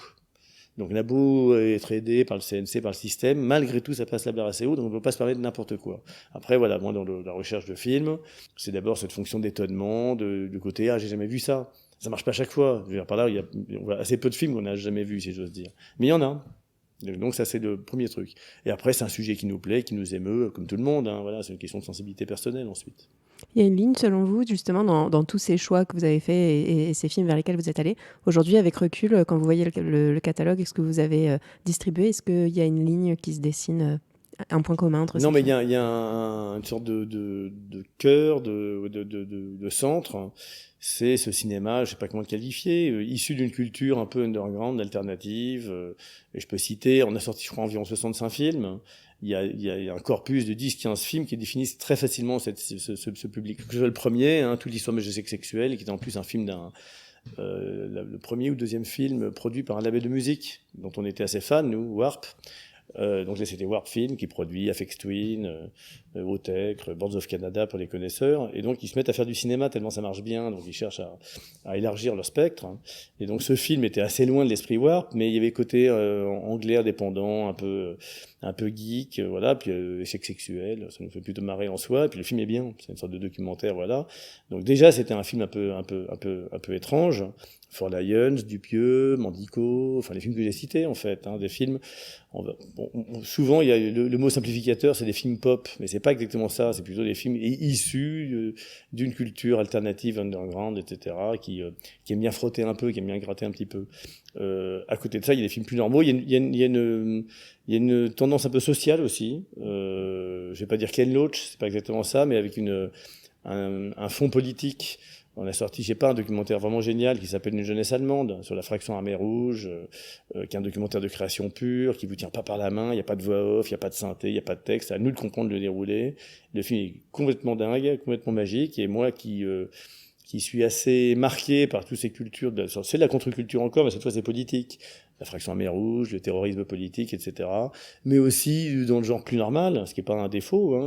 A: Donc, on a beau être aidé par le CNC, par le système, malgré tout, ça passe la barre assez haut, donc on ne peut pas se permettre de n'importe quoi. Après, voilà, moi, dans la recherche de films, c'est d'abord cette fonction d'étonnement, du côté, j'ai jamais vu ça. Ça marche pas à chaque fois. Je veux dire, par là, on voit assez peu de films qu'on n'a jamais vus, si j'ose dire. Mais il y en a. Donc, ça, c'est le premier truc. Et après, c'est un sujet qui nous plaît, qui nous émeut, comme tout le monde. Voilà, c'est une question de sensibilité personnelle, ensuite.
D: Il y a une ligne, selon vous, justement, dans tous ces choix que vous avez faits et ces films vers lesquels vous êtes allés. Aujourd'hui, avec recul, quand vous voyez le catalogue, est-ce que vous avez distribué, est-ce qu'il y a une ligne qui se dessine, un point commun entre ces
A: Non, mais
D: films?
A: il y a une sorte de cœur, de centre. C'est ce cinéma, je sais pas comment le qualifier, issu d'une culture un peu underground, alternative. Et je peux citer, on a sorti, je crois, environ 65 films. Il y a un corpus de 10-15 films qui définissent très facilement ce public. Que ce soit le premier, toute l'histoire majestique sexuelle, qui est en plus un film le premier ou deuxième film produit par un label de musique, dont on était assez fans, nous, Warp. Donc c'était Warp Film qui produit Aphex Twin, Otech, Boards of Canada pour les connaisseurs, et donc ils se mettent à faire du cinéma tellement ça marche bien, donc ils cherchent à élargir leur spectre. Et donc ce film était assez loin de l'esprit Warp, mais il y avait côté anglais indépendant, un peu geek, voilà, puis échec sexuel, ça nous fait plutôt marrer en soi, et puis le film est bien, c'est une sorte de documentaire, voilà. Donc déjà c'était un film un peu étrange. For Lions, Dupieux, Mandico, enfin les films que j'ai cités en fait, des films. Souvent il y a le mot simplificateur, c'est des films pop, mais c'est pas exactement ça. C'est plutôt des films issus d'une culture alternative, underground, etc., qui aime bien frotter un peu, qui aime bien gratter un petit peu. À côté de ça, il y a des films plus normaux. Il y a une tendance un peu sociale aussi. Je vais pas dire Ken Loach, c'est pas exactement ça, mais avec un fond politique. On a sorti, je sais pas, un documentaire vraiment génial qui s'appelle Une jeunesse allemande, sur la fraction armée rouge, qui est un documentaire de création pure, qui vous tient pas par la main, il n'y a pas de voix off, il n'y a pas de synthé, il n'y a pas de texte, c'est à nous de comprendre le déroulé. Le film est complètement dingue, complètement magique, et moi qui suis assez marqué par toutes ces cultures, c'est de la contre-culture encore, mais cette fois c'est politique. La fraction armée rouge, le terrorisme politique, etc. Mais aussi dans le genre plus normal, ce qui n'est pas un défaut.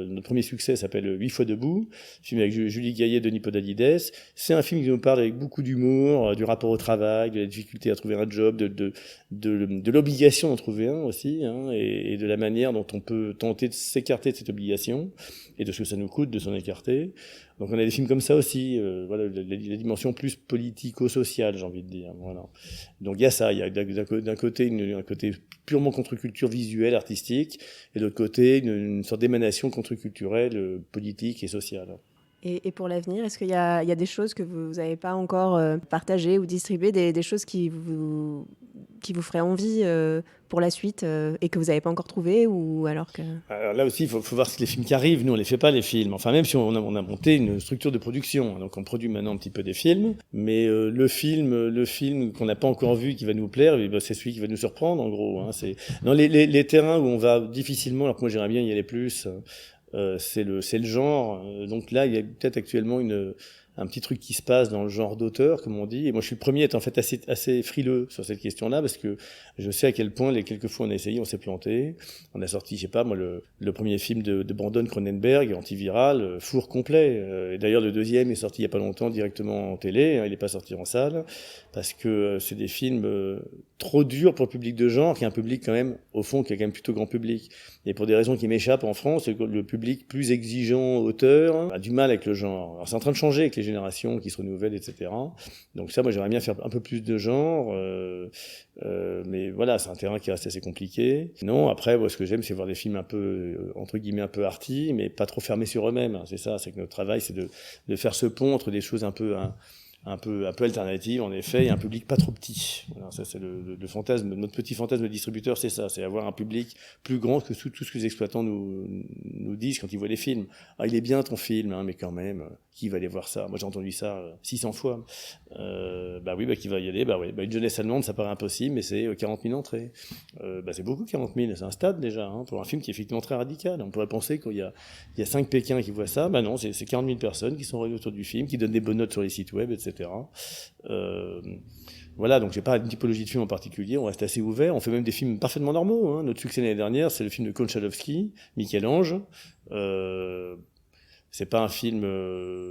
A: Notre premier succès s'appelle 8 fois debout, film avec Julie Gaillet, Denis Podalides. C'est un film qui nous parle avec beaucoup d'humour, du rapport au travail, de la difficulté à trouver un job, de l'obligation d'en trouver un aussi, et de la manière dont on peut tenter de s'écarter de cette obligation, et de ce que ça nous coûte de s'en écarter. Donc on a des films comme ça aussi, voilà, la dimension plus politico-sociale, j'ai envie de dire. Voilà. Donc il y a ça, il y a d'un côté un côté purement contre-culture visuelle, artistique, et de l'autre côté une sorte d'émanation contre-culturelle, politique et sociale.
D: Et pour l'avenir, est-ce qu'il y a des choses que vous n'avez pas encore partagées ou distribuées, des choses qui vous feraient envie pour la suite et que vous n'avez pas encore trouvées, ou alors que...
A: Alors là aussi, il faut voir les films qui arrivent. Nous, on les fait pas, les films. Enfin, même si on a monté une structure de production. Donc, on produit maintenant un petit peu des films. Mais le film qu'on n'a pas encore vu, qui va nous plaire, c'est celui qui va nous surprendre, en gros. C'est dans les terrains où on va difficilement, alors que moi, j'aimerais bien y aller plus... c'est le genre. Donc là, il y a peut-être actuellement un petit truc qui se passe dans le genre d'auteur, comme on dit. Et moi, je suis le premier à être en fait assez frileux sur cette question-là, parce que je sais à quel point les quelques fois on a essayé, on s'est planté. On a sorti, je sais pas moi, le premier film de Brandon Cronenberg, antiviral, four complet. Et d'ailleurs, le deuxième est sorti il y a pas longtemps directement en télé. Il n'est pas sorti en salle, parce que c'est des films trop dur pour le public de genre, qui est un public quand même, au fond, qui est quand même plutôt grand public. Et pour des raisons qui m'échappent en France, c'est que le public plus exigeant, auteur, a du mal avec le genre. Alors c'est en train de changer avec les générations qui se renouvellent, etc. Donc ça, moi j'aimerais bien faire un peu plus de genre, mais voilà, c'est un terrain qui reste assez compliqué. Non, après, moi, ce que j'aime, c'est voir des films un peu, entre guillemets, un peu arty, mais pas trop fermés sur eux-mêmes. C'est ça, c'est que notre travail, c'est de faire ce pont entre des choses un peu alternative en effet, et un public pas trop petit. Voilà, ça c'est le fantasme, notre petit fantasme de distributeur, c'est ça, c'est avoir un public plus grand que tout ce que les exploitants nous disent quand ils voient les films. Ah, il est bien ton film, hein, mais quand même, qui va aller voir ça? Moi j'ai entendu ça 600 fois. Bah oui, bah qui va y aller? Bah oui, bah une jeunesse allemande, ça paraît impossible, mais c'est 40 000 entrées. Bah c'est beaucoup 40 000, c'est un stade déjà, hein, pour un film qui est effectivement très radical. On pourrait penser qu'il y a 5 Pékins qui voient ça, bah non, c'est 40 000 personnes qui sont réunies autour du film, qui donnent des bonnes notes sur les sites web, etc. Voilà, donc j'ai pas une typologie de film en particulier, on reste assez ouvert, on fait même des films parfaitement normaux, hein. Notre succès l'année dernière, c'est le film de Konchalovsky, Michel-Ange. C'est pas un film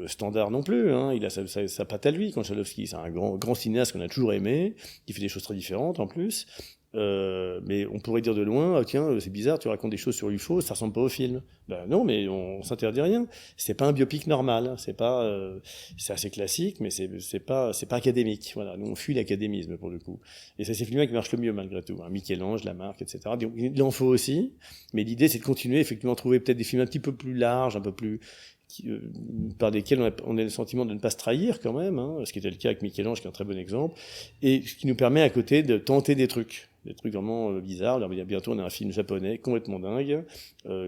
A: standard non plus, hein. Il a sa patte à lui, Konchalovsky. C'est un grand cinéaste qu'on a toujours aimé, qui fait des choses très différentes en plus. Mais on pourrait dire de loin, ah, tiens, c'est bizarre, tu racontes des choses sur UFO, ça ressemble pas au film. Ben non, mais on s'interdit rien. C'est pas un biopic normal, c'est pas, c'est assez classique, mais c'est pas académique. Voilà, nous on fuit l'académisme pour le coup. Et c'est ces films qui marchent le mieux malgré tout. Hein. Michel-Ange, Lamarck, etc. Donc, il en faut aussi, mais l'idée c'est de continuer effectivement à trouver peut-être des films un petit peu plus larges, un peu plus par lesquels on a le sentiment de ne pas se trahir quand même, hein, ce qui était le cas avec Michel-Ange, qui est un très bon exemple, et ce qui nous permet à côté de tenter des trucs vraiment bizarres. Alors, bientôt on a un film japonais complètement dingue,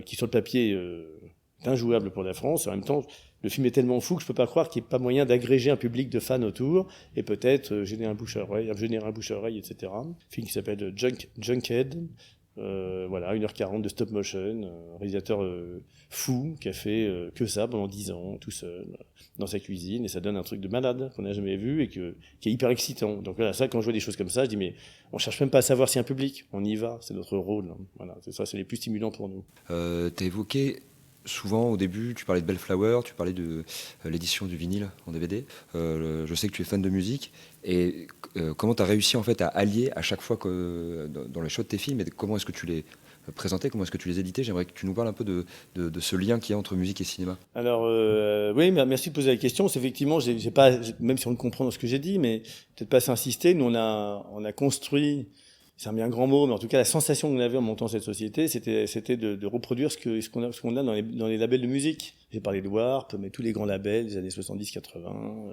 A: qui sur le papier est injouable pour la France, et en même temps le film est tellement fou que je peux pas croire qu'il n'y ait pas moyen d'agréger un public de fans autour, et peut-être générer un bouche à oreille, etc. Un film qui s'appelle Junkhead. Voilà, 1h40 de stop motion, un réalisateur fou qui a fait que ça pendant 10 ans, tout seul, dans sa cuisine, et ça donne un truc de malade qu'on n'a jamais vu et qui est hyper excitant. Donc voilà, ça, quand je vois des choses comme ça, je dis, mais on cherche même pas à savoir si un public, on y va, c'est notre rôle. Hein. Voilà, c'est ça, c'est les plus stimulants pour nous.
C: T'as évoqué souvent au début, tu parlais de Bellflower, tu parlais de l'édition du vinyle en DVD. Je sais que tu es fan de musique. Et comment tu as réussi en fait à allier à chaque fois que dans les choix de tes films, et comment est-ce que tu les présentais, comment est-ce que tu les éditais? J'aimerais que tu nous parles un peu de ce lien qu'il y a entre musique et cinéma.
A: Alors oui, merci de poser la question. C'est effectivement, j'ai pas, même si on le comprend dans ce que j'ai dit, mais peut-être pas assez insisté. Nous on a construit. C'est un bien grand mot, mais en tout cas, la sensation qu'on avait en montant cette société, c'était de reproduire ce qu'on a dans les labels de musique. J'ai parlé de Warp, mais tous les grands labels des années 70-80,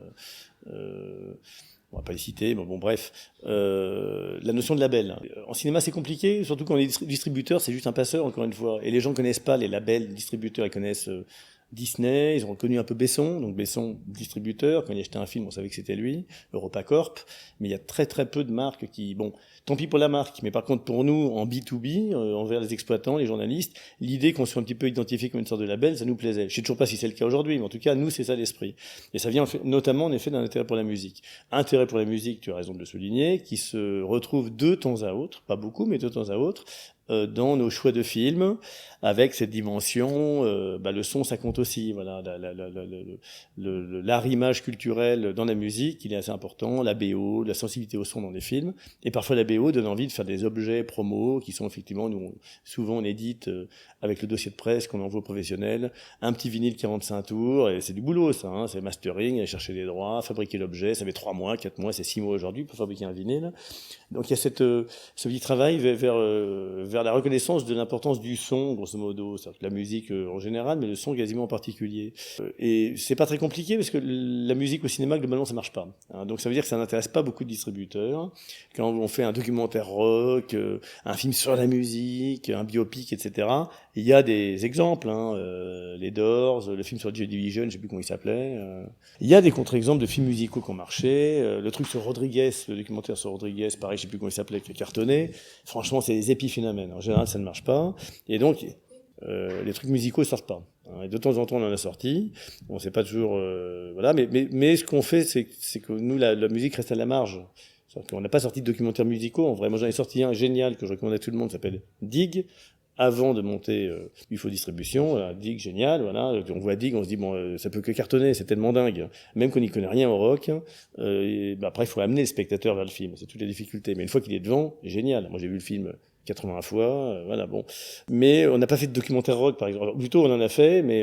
A: on va pas les citer, mais bon, bref. La notion de label. En cinéma, c'est compliqué, surtout quand on est distributeur, c'est juste un passeur, encore une fois. Et les gens connaissent pas les labels distributeurs, ils connaissent Disney, ils ont reconnu un peu Besson, donc Besson, distributeur, quand il achetait un film, on savait que c'était lui, EuropaCorp, mais il y a très très peu de marques qui, bon, tant pis pour la marque, mais par contre pour nous, en B2B, envers les exploitants, les journalistes, l'idée qu'on soit un petit peu identifié comme une sorte de label, ça nous plaisait. Je sais toujours pas si c'est le cas aujourd'hui, mais en tout cas, nous, c'est ça l'esprit. Et ça vient notamment, en effet, d'un intérêt pour la musique. Intérêt pour la musique, tu as raison de le souligner, qui se retrouve de temps à autre, pas beaucoup, mais de temps à autre, dans nos choix de films, avec cette dimension, le son ça compte aussi, voilà, l'arrimage culturel dans la musique, il est assez important, la BO, la sensibilité au son dans les films, et parfois la BO donne envie de faire des objets promos qui sont effectivement, souvent on édite avec le dossier de presse qu'on envoie aux professionnels, un petit vinyle 45 tours, et c'est du boulot ça, hein, c'est mastering, aller chercher les droits, fabriquer l'objet, ça fait 3 mois, 4 mois, c'est 6 mois aujourd'hui pour fabriquer un vinyle. Donc il y a ce petit travail vers la reconnaissance de l'importance du son, grosso modo, c'est-à-dire la musique en général, mais le son quasiment en particulier. Et c'est pas très compliqué parce que la musique au cinéma, globalement, ça marche pas. Hein, donc ça veut dire que ça n'intéresse pas beaucoup de distributeurs. Quand on fait un documentaire rock, un film sur la musique, un biopic, etc., il y a des exemples, hein, les Doors, le film sur Joy Division, je sais plus comment il s'appelait. Il y a des contre-exemples de films musicaux qui ont marché. Le truc sur Rodriguez, le documentaire sur Rodriguez, pareil, je sais plus comment il s'appelait, qui a cartonné. Franchement, c'est des épiphénomènes. En général, ça ne marche pas. Et donc, les trucs musicaux ne sortent pas. Et de temps en temps, on en a sorti. Bon, c'est pas toujours, voilà. Mais ce qu'on fait, c'est que nous, la musique reste à la marge. On n'a pas sorti de documentaires musicaux. En vrai, moi, j'en ai sorti un génial que je recommande à tout le monde, qui s'appelle Dig. avant de monter UFO Distribution. Dig, génial, voilà. On voit Dig, on se dit, ça peut que cartonner, c'est tellement dingue. Même qu'on n'y connaît rien au rock, après, il faut amener le spectateur vers le film. C'est toutes les difficultés. Mais une fois qu'il est devant, génial. Moi, j'ai vu le film 80 fois, voilà, bon. Mais on n'a pas fait de documentaire rock, par exemple. Alors, plutôt, on en a fait, mais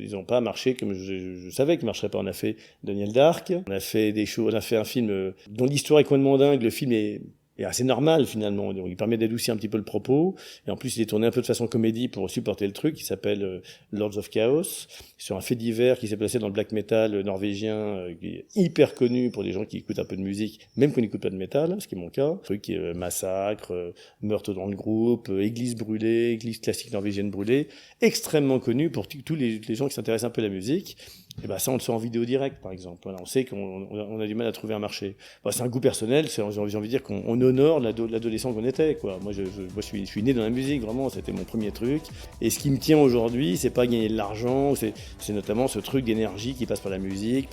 A: ils n'ont pas marché comme je savais qu'ils ne marcheraient pas. On a fait Daniel Dark, on a fait des shows, on a fait un film dont l'histoire est complètement dingue. Le film est assez normal, finalement. Donc, il permet d'adoucir un petit peu le propos. Et en plus, il est tourné un peu de façon comédie pour supporter le truc. Il s'appelle Lords of Chaos, sur un fait divers qui s'est passé dans le black metal norvégien, qui est hyper connu pour des gens qui écoutent un peu de musique, même qu'on n'écoute pas de métal, ce qui est mon cas. Un truc qui est massacre, meurtre dans le groupe, église brûlée, église classique norvégienne brûlée, extrêmement connu pour tous les gens qui s'intéressent un peu à la musique. Et ça, on le sort en vidéo direct, par exemple. Voilà, on sait qu'on a du mal à trouver un marché. C'est un goût personnel. J'ai envie de dire qu'on honore l'adolescent qu'on était, quoi. Moi, je suis né dans la musique, vraiment. C'était mon premier truc. Et ce qui me tient aujourd'hui, c'est pas gagner de l'argent. C'est notamment ce truc d'énergie qui passe par la musique,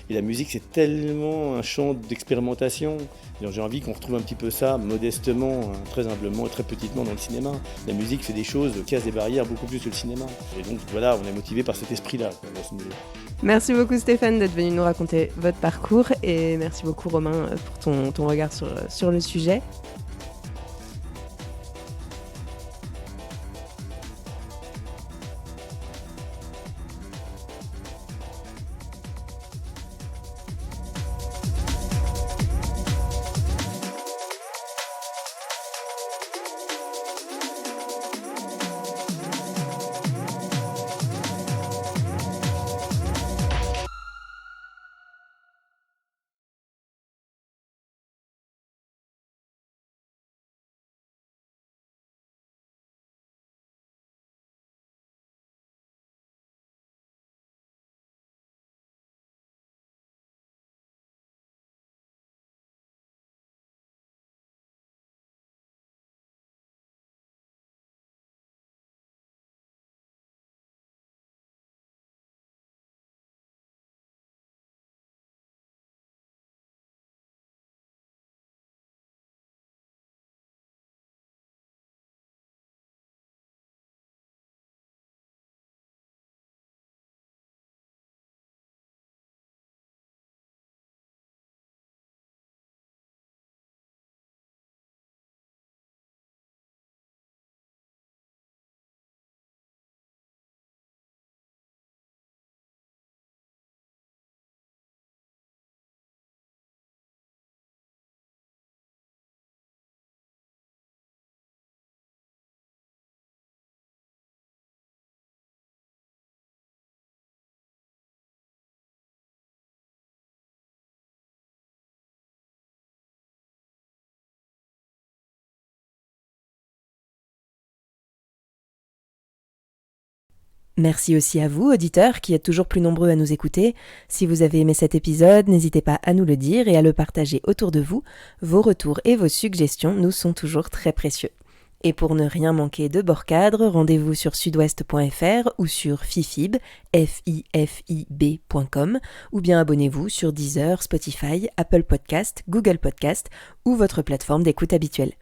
A: et la musique, c'est tellement un champ d'expérimentation. J'ai envie qu'on retrouve un petit peu ça, modestement, très humblement et très petitement dans le cinéma. La musique fait des choses, casse des barrières beaucoup plus que le cinéma. Et donc, voilà, on est motivé par cet esprit-là, quoi, dans ce milieu.
D: Merci beaucoup Stéphane d'être venu nous raconter votre parcours et merci beaucoup Romain pour ton regard sur le sujet. Merci aussi à vous, auditeurs, qui êtes toujours plus nombreux à nous écouter. Si vous avez aimé cet épisode, n'hésitez pas à nous le dire et à le partager autour de vous. Vos retours et vos suggestions nous sont toujours très précieux. Et pour ne rien manquer de Bord-Cadre, rendez-vous sur sudouest.fr ou sur fifib, fifib.com, ou bien abonnez-vous sur Deezer, Spotify, Apple Podcast, Google Podcast ou votre plateforme d'écoute habituelle.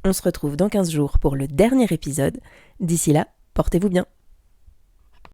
D: On se retrouve dans 15 jours pour le dernier épisode. D'ici là, portez-vous bien.